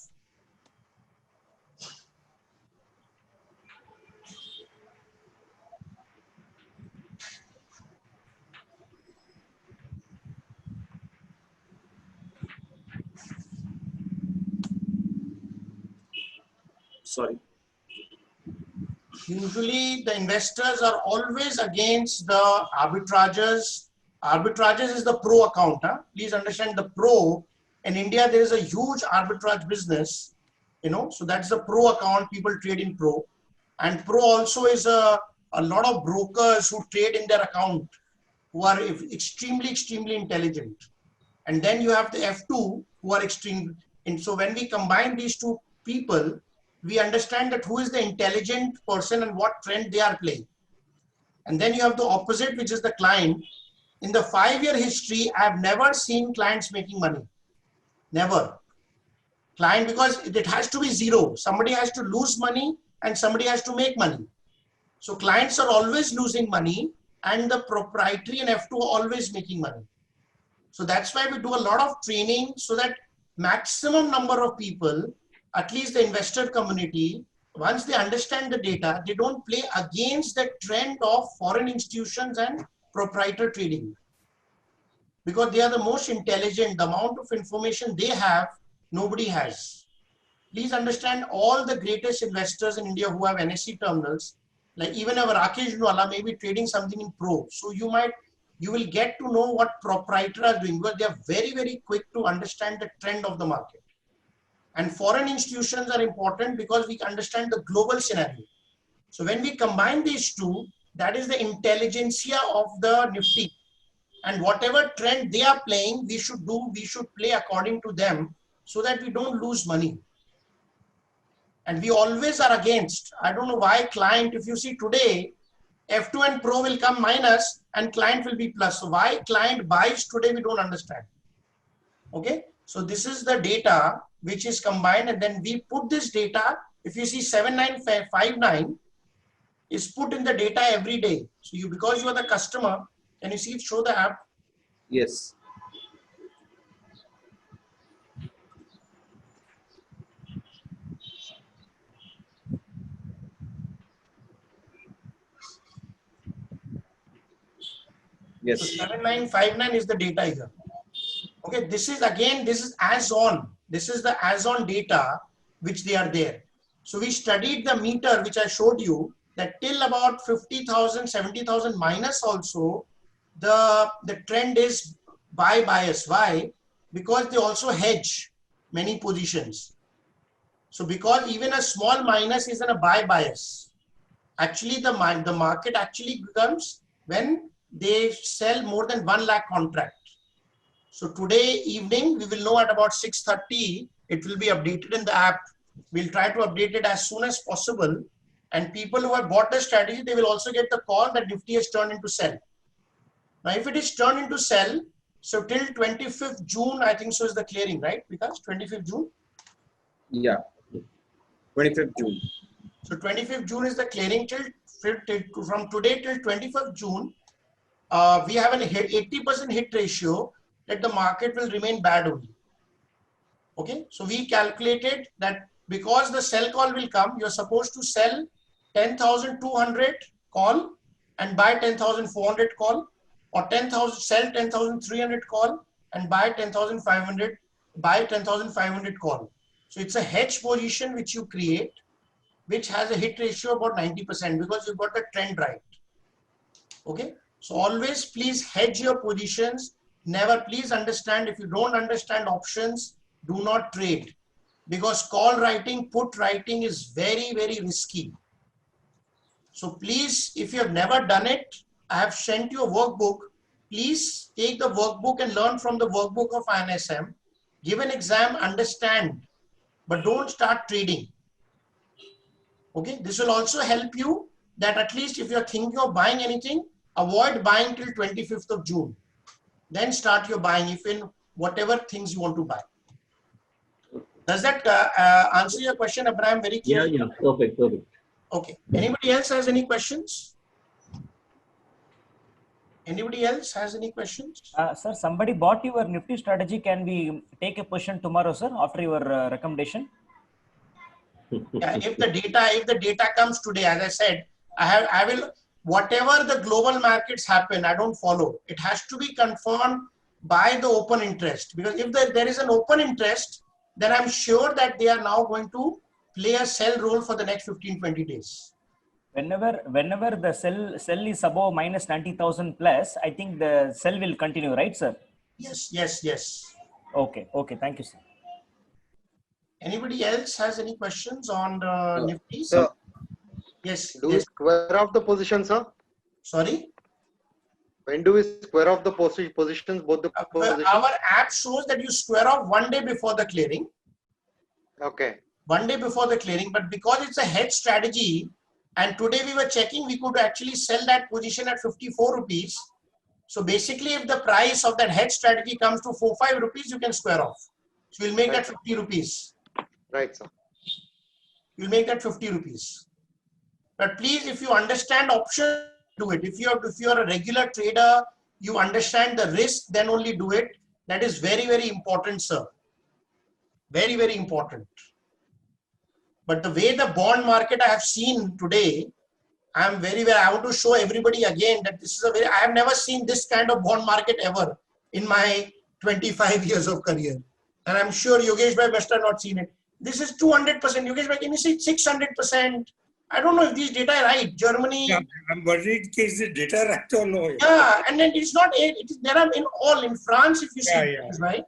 Sorry. usually the investors are always against the arbitrages. Arbitrages is the pro account. Please understand the pro. In India, there is a huge arbitrage business, so that's the pro account. People trade in pro. And pro also is a lot of brokers who trade in their account who are extremely intelligent. And then you have the F2 who are extreme. And so when we combine these two people, we understand that who is the intelligent person and what trend they are playing. And then you have the opposite, which is the client. In the 5-year history, I have never seen clients making money. Never. Client, because it has to be zero. Somebody has to lose money and somebody has to make money. So clients are always losing money, and the proprietary and F2 are always making money. So that's why we do a lot of training, so that maximum number of people, at least the investor community, once they understand the data, they don't play against the trend of foreign institutions and proprietor trading. Because they are the most intelligent. The amount of information they have, nobody has. Please understand, all the greatest investors in India who have NSE terminals, like even our Rakesh Nuwala may be trading something in pro. So you will get to know what proprietors are doing, because they are very quick to understand the trend of the market. and foreign institutions are important because we understand the global scenario. So when we combine these two, that is the intelligentsia of the Nifty. And whatever trend they are playing, we should play according to them so that we don't lose money. And we always are against. I don't know why client, if you see today, F2 and Pro will come minus and client will be plus. So why client buys today, we don't understand. Okay. So this is the data which is combined, and then we put this data. If you see 7959 is put in the data every day. So you, because you are the customer, can you see it, show the app? Yes. Yes. So 7959 is the data here. Okay, this is again, this is as on. This is the as on data which they are there. So we studied the meter which I showed you, that till about 50,000, 70,000 minus also, the trend is buy bias. Why? Because they also hedge many positions. So because even a small minus is in a buy bias. Actually, the market actually becomes when they sell more than 1 lakh contract. So today evening, we will know at about 6:30, it will be updated in the app. We'll try to update it as soon as possible. And people who have bought the strategy, they will also get the call that Nifty has turned into sell. Now, if it is turned into sell, so till 25th June, I think so is the clearing, right? Because 25th June? Yeah. 25th June. So 25th June is the clearing till from today till 25th June. We have an 80% hit ratio that the market will remain bad only. Okay, so we calculated that because the sell call will come, you're supposed to sell 10,200 call and buy 10,400 call, or sell 10,300 call and buy 10,500, buy 10,500 call. So it's a hedge position which you create, which has a hit ratio about 90% because you've got the trend right. Okay, so always please hedge your positions. Never, please understand, if you don't understand options, do not trade, because call writing, put writing is very, very risky. So please, if you have never done it, I have sent you a workbook. Please take the workbook and learn from the workbook of INSM. Give an exam, understand, but don't start trading. Okay, this will also help you that at least if you're thinking of buying anything, avoid buying till 25th of June. Then start your buying if in whatever things you want to buy. Does that answer your question, Abraham, very clearly? Yeah, perfect. Okay. Anybody else has any questions? Anybody else has any questions? Sir, somebody bought your Nifty strategy. Can we take a position tomorrow, sir, after your recommendation? Yeah, if the data comes today, as I said, I will, whatever the global markets happen, I don't follow. It has to be confirmed by the open interest, because if there is an open interest, then I'm sure that they are now going to play a sell role for the next 15-20 days. Whenever the sell is above minus 90,000 plus, I think the sell will continue, right, sir? Yes. Okay. Thank you, sir. Anybody else has any questions on the Nifty? Sir, yes. do we square off the position, sir? Sorry? When do we square off the positions, both the positions? Our app shows that you square off 1 day before the clearing. Okay. 1 day before the clearing, but because it's a hedge strategy, and today we were checking, we could actually sell that position at 54 rupees. So basically, if the price of that hedge strategy comes to 4-5 rupees, you can square off. So we'll make that 50 rupees. Right, sir. You'll make that 50 rupees. But please, if you understand options, do it. If you're a regular trader, you understand the risk, then only do it. That is very, very important, sir. Very, very important. But the way the bond market I have seen today, I want to show everybody again that this is I have never seen this kind of bond market ever in my 25 years of career. And I'm sure Yogesh Bhai must have not seen it. This is 200%. Yogesh Bhai, can you say 600%? I don't know if these data are right. Germany. Yeah, I'm worried is the data right or no? Yeah, and then it's not, there are in France, if you see, right?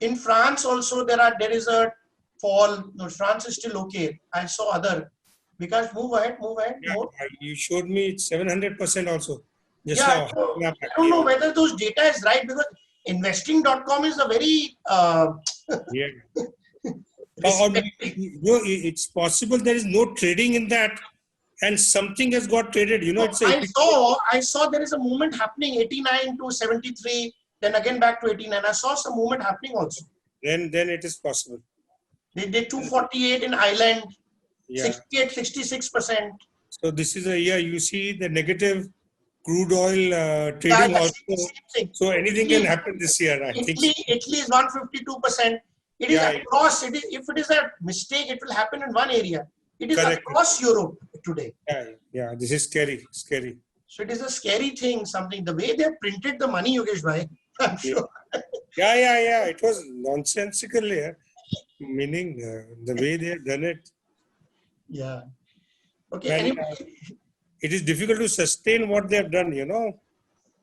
In France also there is a fall. No, France is still okay. I saw other. Because move ahead. Yeah, More. you showed me 700% also. Just Yeah, now. so I don't know whether those data is right because investing.com is a very Yeah. It's possible there is no trading in that, and something has got traded. I saw there is a movement happening 89 to 73, then again back to 89. I saw some movement happening also. Then it is possible. They did 248 in Ireland, Yeah. 68, 66%. So this is a year you see the negative crude oil trading also. So anything can happen this year, I think. Italy is 152%. It is across. If it is a mistake, it will happen in one area. It is across Europe today. Yeah. This is scary. So it is a scary thing. Something the way they have printed the money, Yogesh bhai. I'm sure. Yeah. It was nonsensical here. Meaning the way they have done it. Yeah. Okay. It is difficult to sustain what they have done.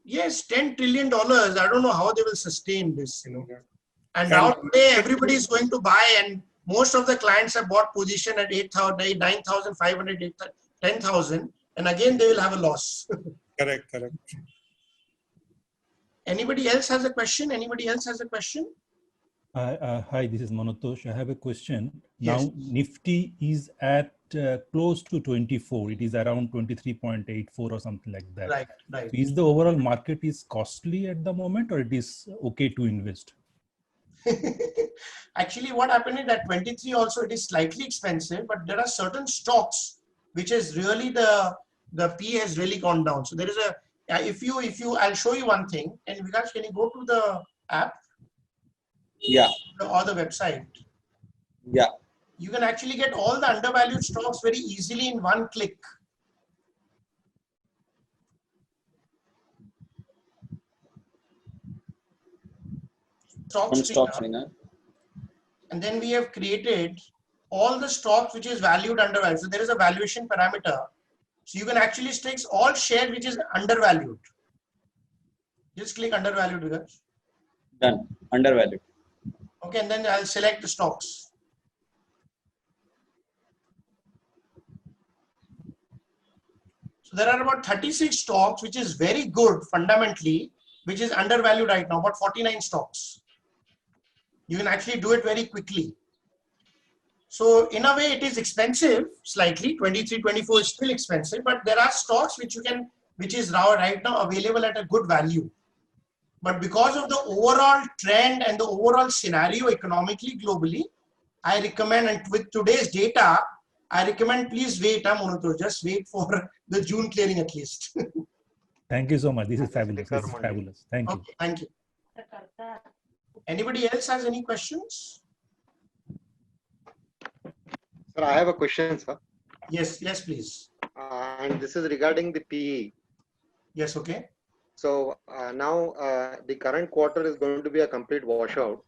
Yes, $10 trillion. I don't know how they will sustain this. And now today everybody is going to buy, and most of the clients have bought position at 8,000, 9,500, 10,000, and again they will have a loss. Correct. Anybody else has a question? Hi, this is Manotosh. I have a question. Yes. Now, Nifty is at close to 24. It is around 23.84 or something like that. Right. So is the overall market is costly at the moment, or it is okay to invest? Actually, what happened is that 23 also it is slightly expensive, but there are certain stocks which is really the P has really gone down. So there is a if you I'll show you one thing. And Vikas, can you go to the app? Yeah. Or the website? Yeah. You can actually get all the undervalued stocks very easily in one click. Stocks. And then we have created all the stocks which is valued undervalued. So there is a valuation parameter. So you can actually take all share which is undervalued. Just click undervalued, Vikas. Done. Undervalued. Okay, and then I'll select the stocks. So there are about 36 stocks, which is very good fundamentally, which is undervalued right now, about 49 stocks. You can actually do it very quickly. So in a way, it is expensive slightly. 23, 24 is still expensive, but there are stocks which is right now available at a good value. But because of the overall trend and the overall scenario economically globally, I recommend, and with today's data, I recommend please wait, Manotosh, just wait for the June clearing at least. Thank you so much. This is fabulous. Thank you. Okay, thank you. Anybody else has any questions? Sir, I have a question, sir. Yes, please. And this is regarding the PE. Yes, okay. So now the current quarter is going to be a complete washout.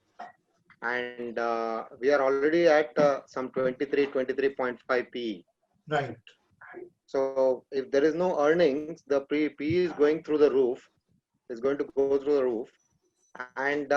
And we are already at some 23.5 PE. Right. So if there is no earnings, the PE is going through the roof. It's going to go through the roof. And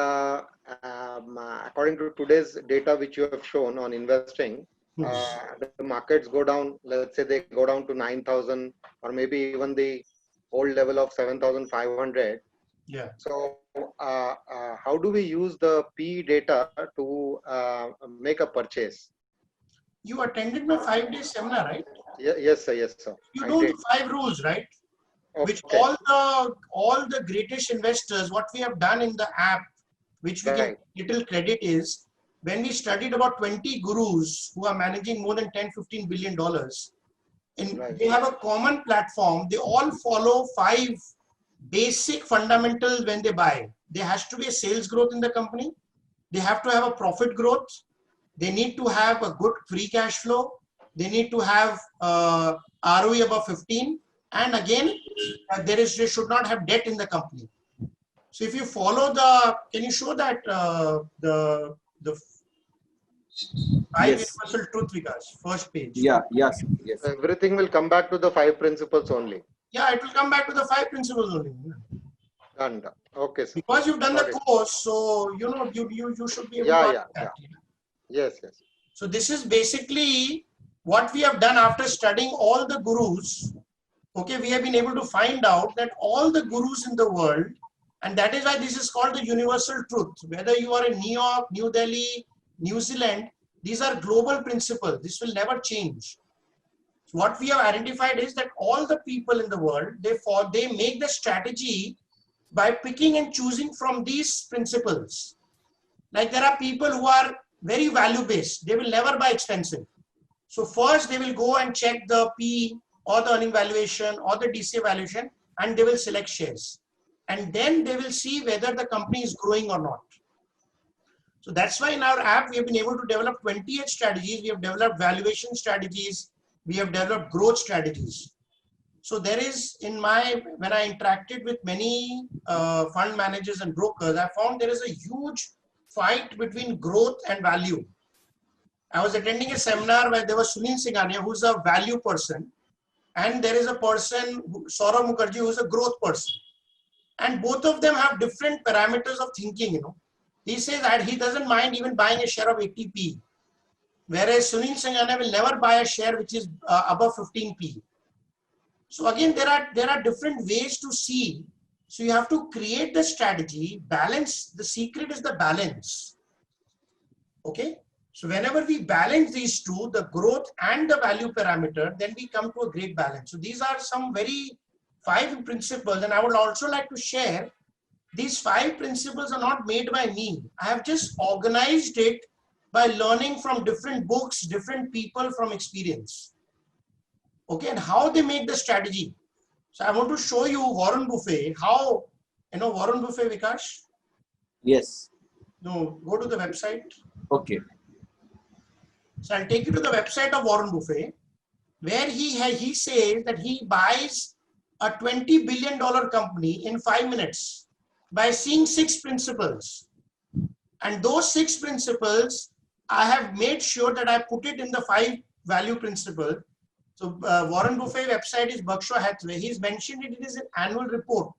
according to today's data, which you have shown on investing, the markets go down. Let's say they go down to 9,000 or maybe even the old level of 7,500. Yeah. So how do we use the PE data to make a purchase? You attended my 5-day seminar, right? Yes, sir. You know the 5 rules, right? Okay. Which all the greatest investors, what we have done in the app, which we get little credit is, when we studied about 20 gurus who are managing more than $10-15 billion, and they have a common platform, they all follow 5 basic fundamentals when they buy. There has to be a sales growth in the company. They have to have a profit growth. They need to have a good free cash flow. They need to have ROE above 15. And again, they should not have debt in the company. So if you follow can you show that the 5 universal truth, Vikas, first page? Yes. Everything will come back to the 5 principles only. Yeah, it will come back to the 5 principles only. Done. Okay, sir. Because you've done Got the it. course, so you know you should be able Yeah, to yeah, understand. Yes, yes. So this is basically what we have done after studying all the gurus. Okay, we have been able to find out that all the gurus in the world, and that is why this is called the universal truth. Whether you are in New York, New Delhi, New Zealand, these are global principles. This will never change. So what we have identified is that all the people in the world, they make the strategy by picking and choosing from these principles. Like there are people who are very value based. They will never buy expensive. So first they will go and check the P or the earning valuation or the DCA valuation, and they will select shares. And then they will see whether the company is growing or not. So that's why in our app, we have been able to develop 28 strategies. We have developed valuation strategies. We have developed growth strategies. So there is when I interacted with many fund managers and brokers, I found there is a huge fight between growth and value. I was attending a seminar where there was Sunil Singhania, who's a value person, and there is a person, Saurav Mukherjee, who's a growth person. And both of them have different parameters of thinking, you know. He says that he doesn't mind even buying a share of 80p, whereas Sunil Singhania will never buy a share which is above 15p. So again, there are different ways to see. So you have to create the strategy, balance. The secret is the balance. Okay. So whenever we balance these two, the growth and the value parameter, then we come to a great balance. So these are some 5 principles, and I would also like to share. These 5 principles are not made by me. I have just organized it by learning from different books, different people from experience. Okay, and how they make the strategy. So I want to show you Warren Buffett, how, you know Warren Buffett, Vikash? Yes. No, go to the website. Okay. So I'll take you to the website of Warren Buffett, where he says that he buys a $20 billion company in 5 minutes by seeing 6 principles. And those 6 principles, I have made sure that I put it in the 5 value principle. So Warren Buffett website is Berkshire Hathaway. He's mentioned it is an annual report.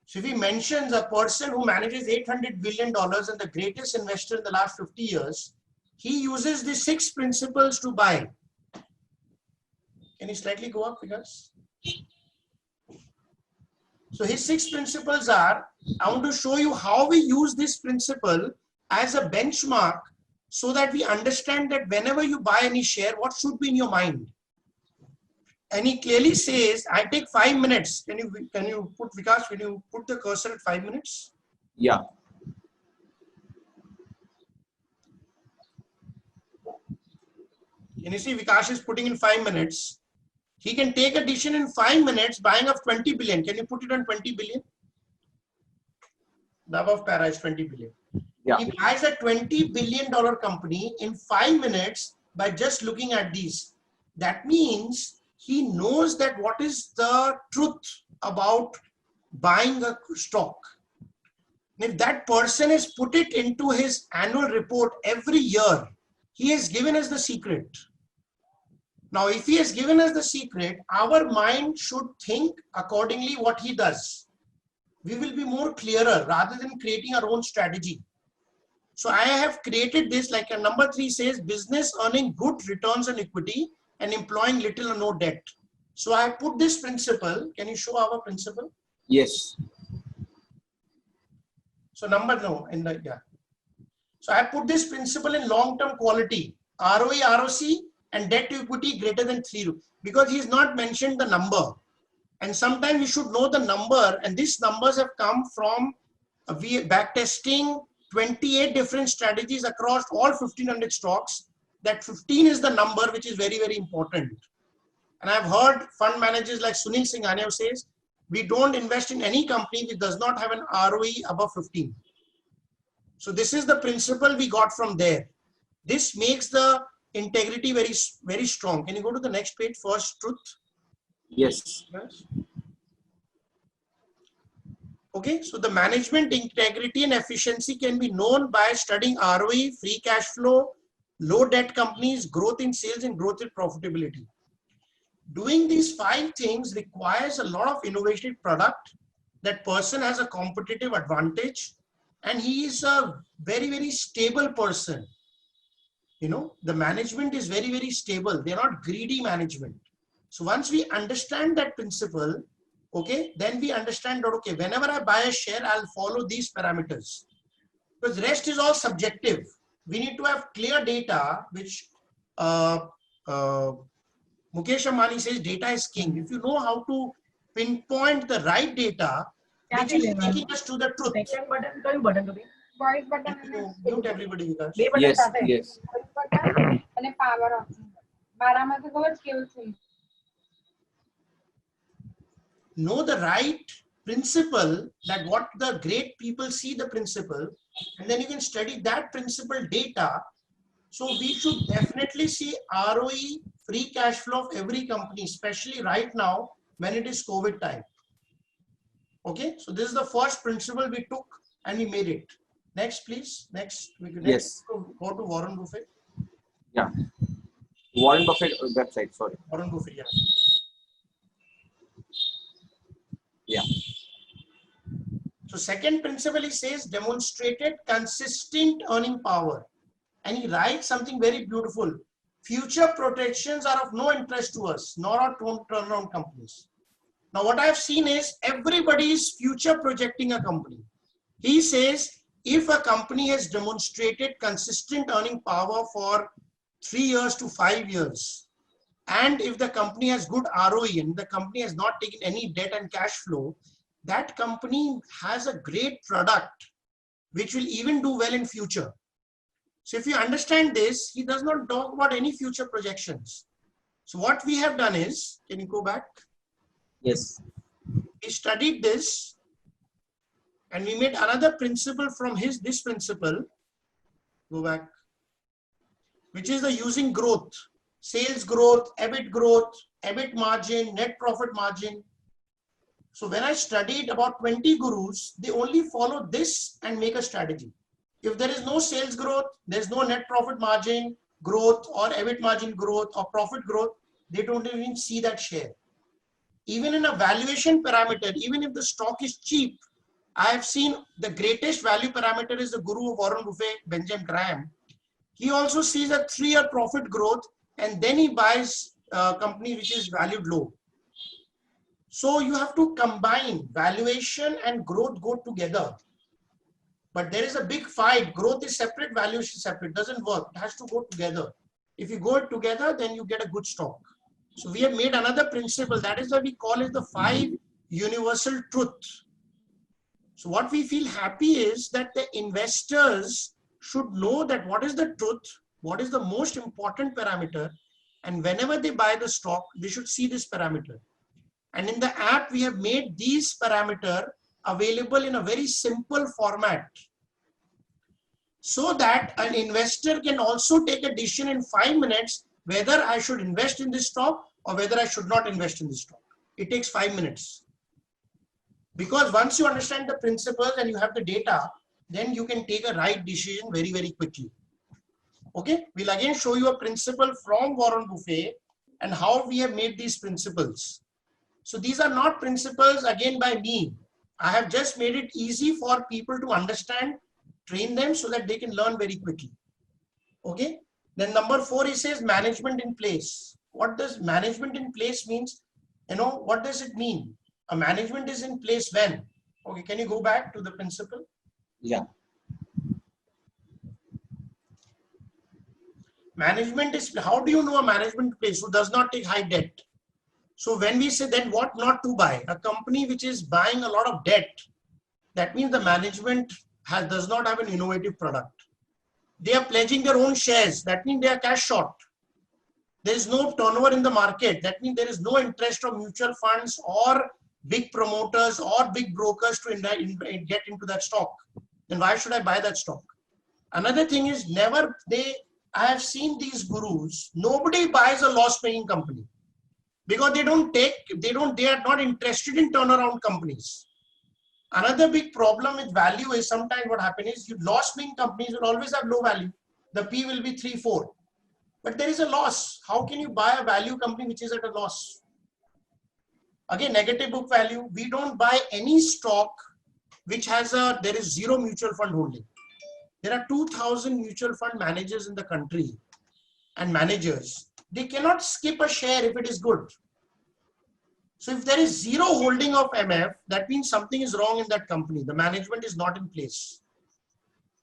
So if he mentions a person who manages $800 billion and the greatest investor in the last 50 years, he uses the 6 principles to buy. Can you slightly go up, because? So his 6 principles are, I want to show you how we use this principle as a benchmark so that we understand that whenever you buy any share, what should be in your mind. And he clearly says, I take 5 minutes. Can you put, Vikas, can you put the cursor at 5 minutes? Yeah. Can you see Vikas is putting in 5 minutes? He can take a decision in 5 minutes buying of 20 billion. Can you put it on 20 billion? The above para is 20 billion. Yeah. He buys a $20 billion company in 5 minutes by just looking at these. That means he knows that what is the truth about buying a stock. And if that person has put it into his annual report every year, he has given us the secret. Now, if he has given us the secret, our mind should think accordingly what he does. We will be more clearer rather than creating our own strategy. So I have created this, like a number 3 says, business earning good returns on equity and employing little or no debt. So I put this principle. Can you show our principle? Yes. So So I put this principle in long-term quality, ROE, ROC, and debt to equity greater than 3, because he has not mentioned the number. And sometimes we should know the number, and these numbers have come from back testing 28 different strategies across all 1500 stocks. That 15 is the number which is very, very important. And I've heard fund managers like Sunil Singhania who says, we don't invest in any company which does not have an ROE above 15. So this is the principle we got from there. This makes the integrity very, very strong. Can you go to the next page, first truth? Yes. Okay, so the management integrity and efficiency can be known by studying ROE, free cash flow, low debt companies, growth in sales, and growth in profitability. Doing these 5 things requires a lot of innovative product, that person has a competitive advantage and he is a very, very stable person. You know, the management is very, very stable. They're not greedy management. So once we understand that principle, okay, then we understand that, okay, whenever I buy a share, I'll follow these parameters. Because rest is all subjective. We need to have clear data, which Mukesh Ambani says data is king. If you know how to pinpoint the right data, which is taking us to the truth. Voice button Mute everybody, Vikas. Yes, yes. voice button and power option. 12 में से दो skills. Know the right principle, that what the great people see the principle, and then you can study that principle data. So we should definitely see ROE, free cash flow of every company, especially right now when it is COVID time. Okay, so this is the first principle we took and we made it. Next, please. Next, we could Yes. go to Warren Buffett. Yeah. Warren Buffett website, sorry. Warren Buffett, yeah. Yeah. So second principle, he says demonstrated consistent earning power. And he writes something very beautiful. Future projections are of no interest to us, nor are turnaround companies. Now what I have seen is everybody is future projecting a company. He says if a company has demonstrated consistent earning power for 3 years to 5 years, and if the company has good ROE and the company has not taken any debt and cash flow, that company has a great product which will even do well in future. So if you understand this, he does not talk about any future projections. So what we have done is, can you go back? Yes. We studied this and we made another principle from this principle. Go back. Which is the using growth, sales growth, EBIT margin, net profit margin. So when I studied about 20 gurus, they only follow this and make a strategy. If there is no sales growth, there's no net profit margin growth or EBIT margin growth or profit growth, they don't even see that share. Even in a valuation parameter, even if the stock is cheap, I have seen the greatest value parameter is the guru of Warren Buffett, Benjamin Graham. He also sees a 3-year profit growth and then he buys a company which is valued low. So you have to combine valuation and growth go together. But there is a big fight. Growth is separate, valuation is separate. It doesn't work. It has to go together. If you go together, then you get a good stock. So we have made another principle. That is why we call it the 5 universal truth. So what we feel happy is that the investors should know that what is the truth, what is the most important parameter, and whenever they buy the stock, they should see this parameter. And in the app, we have made these parameters available in a very simple format so that an investor can also take a decision in 5 minutes whether I should invest in this stock or whether I should not invest in this stock. It takes 5 minutes. Because once you understand the principles and you have the data, then you can take a right decision very, very quickly. Okay, we'll again show you a principle from Warren Buffett and how we have made these principles. So these are not principles again by me. I have just made it easy for people to understand, train them so that they can learn very quickly. Okay. Then number 4, he says management in place. What does management in place means? You know, what does it mean? A management is in place when? Okay, can you go back to the principle? Yeah. Management is, how do you know a management in place who does not take high debt? So when we say then what not to buy, a company which is buying a lot of debt, that means the management does not have an innovative product. They are pledging their own shares. That means they are cash short. There is no turnover in the market. That means there is no interest of mutual funds or big promoters or big brokers to get into that stock. Then why should I buy that stock? Another thing is I have seen these gurus, nobody buys a loss-making company. Because they are not interested in turnaround companies. Another big problem with value is sometimes what happens is loss-making companies will always have low value. The P will be 3, 4. But there is a loss. How can you buy a value company which is at a loss? Again, negative book value. We don't buy any stock which has there is zero mutual fund holding. There are 2,000 mutual fund managers in the country and managers. They cannot skip a share if it is good. So if there is zero holding of MF, that means something is wrong in that company. The management is not in place.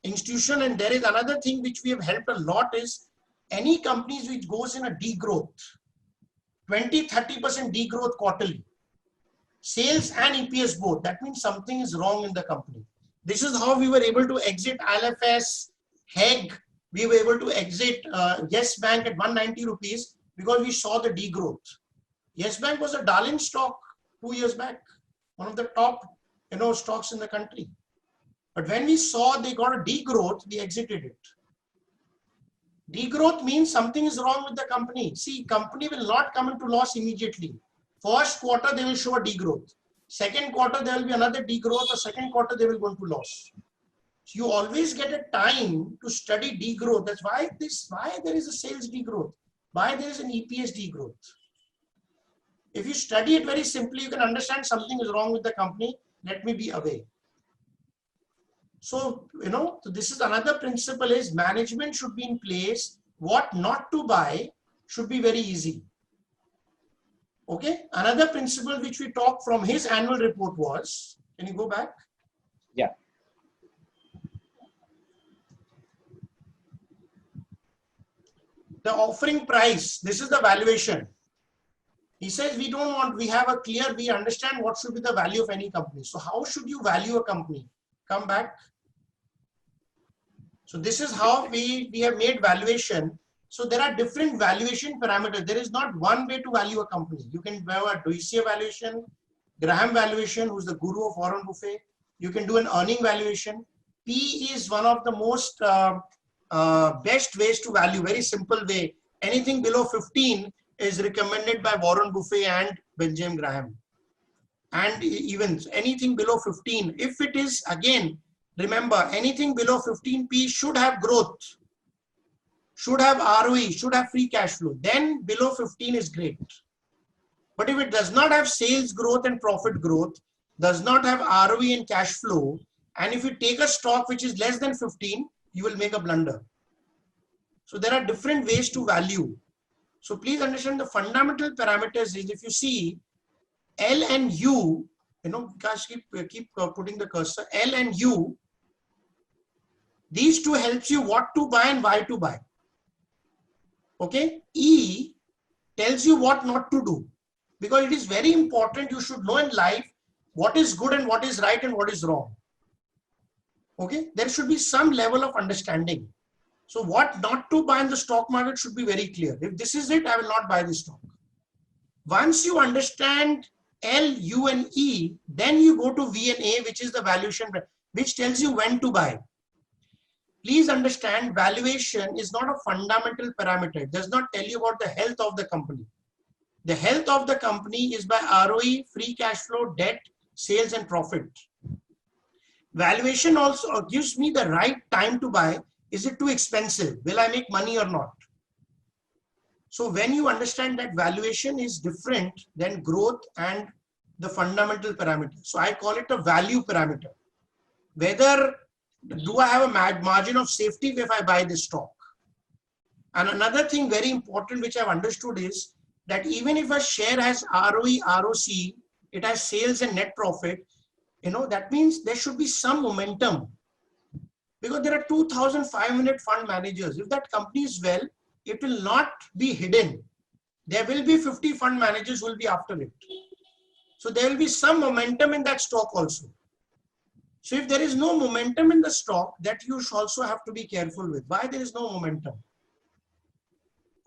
Institution, and there is another thing which we have helped a lot is any companies which goes in a degrowth, 20-30% degrowth quarterly, sales and EPS both, that means something is wrong in the company. This is how we were able to exit ILFS, HEG, we were able to exit Yes Bank at 190 rupees because we saw the degrowth. Yes Bank was a darling stock 2 years back, one of the top stocks in the country. But when we saw they got a degrowth, we exited it. Degrowth means something is wrong with the company. See, company will not come into loss immediately. First quarter, they will show a degrowth. Second quarter, there will be another degrowth. Or second quarter, they will go into loss. So you always get a time to study degrowth. That's why there is a sales degrowth. Why there is an EPS degrowth. If you study it very simply, you can understand something is wrong with the company. Let me be away. So, so this is another principle is management should be in place. What not to buy should be very easy. Okay. Another principle which we talked from his annual report was, can you go back? Yeah. The offering price, this is the valuation. He says we understand what should be the value of any company. So how should you value a company? Come back. So this is how we have made valuation. So there are different valuation parameters. There is not one way to value a company. You can have a Doisier valuation, Graham valuation, who's the guru of Warren Buffett. You can do an earning valuation. P is one of the most best ways to value, very simple way. Anything below 15 is recommended by Warren Buffett and Benjamin Graham. And even anything below 15, if it is, again, remember, anything below 15p should have growth, should have ROE, should have free cash flow. Then below 15 is great. But if it does not have sales growth and profit growth, does not have ROE and cash flow, and if you take a stock which is less than 15, you will make a blunder. So there are different ways to value. So please understand the fundamental parameters is, if you see L and U, guys keep putting the cursor, L and U, these two helps you what to buy and why to buy. Okay. E tells you what not to do, because it is very important. You should know in life what is good and what is right and what is wrong. Okay. There should be some level of understanding. So what not to buy in the stock market should be very clear. If this is it, I will not buy this stock. Once you understand L, U and E, then you go to V and A, which is the valuation, which tells you when to buy. Please understand, valuation is not a fundamental parameter. It does not tell you about the health of the company. The health of the company is by ROE, free cash flow, debt, sales and profit. Valuation also gives me the right time to buy. Is it too expensive? Will I make money or not? So when you understand that valuation is different than growth and the fundamental parameter. So I call it a value parameter. Whether do I have a margin of safety if I buy this stock? And another thing very important which I've understood is that even if a share has ROE, ROC, it has sales and net profit, that means there should be some momentum. Because there are 2,500 fund managers. If that company is well, it will not be hidden. There will be 50 fund managers who will be after it. So there will be some momentum in that stock also. So if there is no momentum in the stock, that you should also have to be careful with. Why there is no momentum?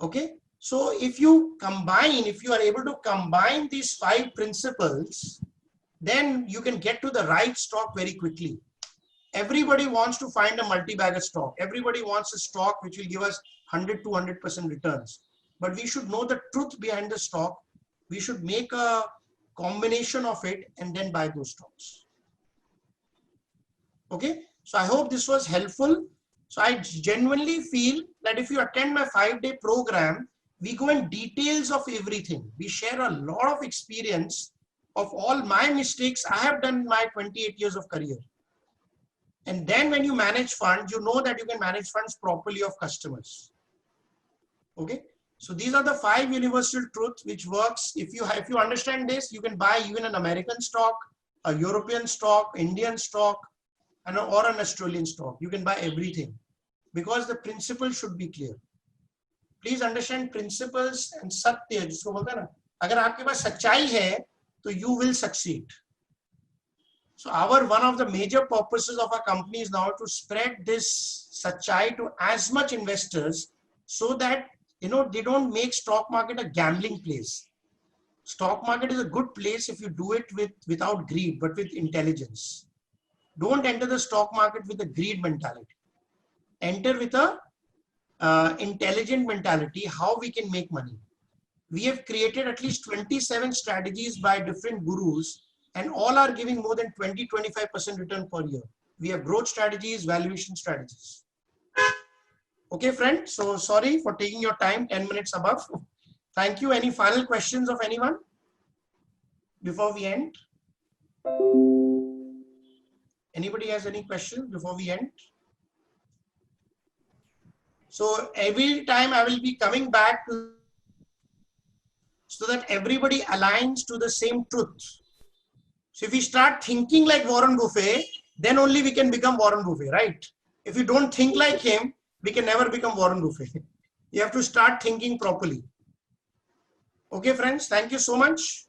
Okay. So if you are able to combine these 5 principles, then you can get to the right stock very quickly. Everybody wants to find a multi-bagger stock. Everybody wants a stock which will give us 100 to 100% returns. But we should know the truth behind the stock. We should make a combination of it and then buy those stocks. Okay. So I hope this was helpful. So I genuinely feel that if you attend my 5-day program, we go in details of everything. We share a lot of experience of all my mistakes I have done in my 28 years of career. And then when you manage funds, you know that you can manage funds properly of customers. Okay. So these are the 5 universal truths which works. If you understand this, you can buy even an American stock, a European stock, Indian stock, or an Australian stock. You can buy everything because the principle should be clear. Please understand principles and satya. जिसको बोलते हैं ना, अगर आपके पास सच्चाई है, तो you will succeed. So one of the major purposes of our company is now to spread this sachai to as much investors so that they don't make stock market a gambling place. Stock market is a good place if you do it without greed, but with intelligence. Don't enter the stock market with a greed mentality. Enter with a intelligent mentality, how we can make money. We have created at least 27 strategies by different gurus, and all are giving more than 20-25% return per year. We have growth strategies, valuation strategies. Okay, friend. So sorry for taking your time, 10 minutes above. Thank you. Any final questions of anyone before we end? Anybody has any questions before we end? So every time I will be coming back to so that everybody aligns to the same truth. So if we start thinking like Warren Buffett, then only we can become Warren Buffett, right? If you don't think like him, we can never become Warren Buffett. You have to start thinking properly. Okay, friends, thank you so much.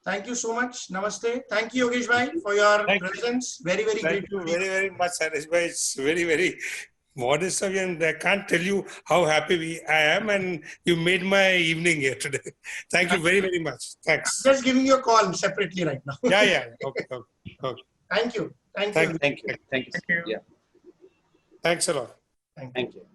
Thank you so much. Namaste. Thank you, Yogesh Bhai, for your presence. Very, very Thank you very, very much, Harish Bhai. It's very, very modest of you, and I can't tell you how happy I am, and you made my evening here today. Thank you very, very much. Thanks. I'm just giving you a call separately right now. Yeah. Okay. Thank you. Thank you. Yeah. Thanks a lot. Thank you.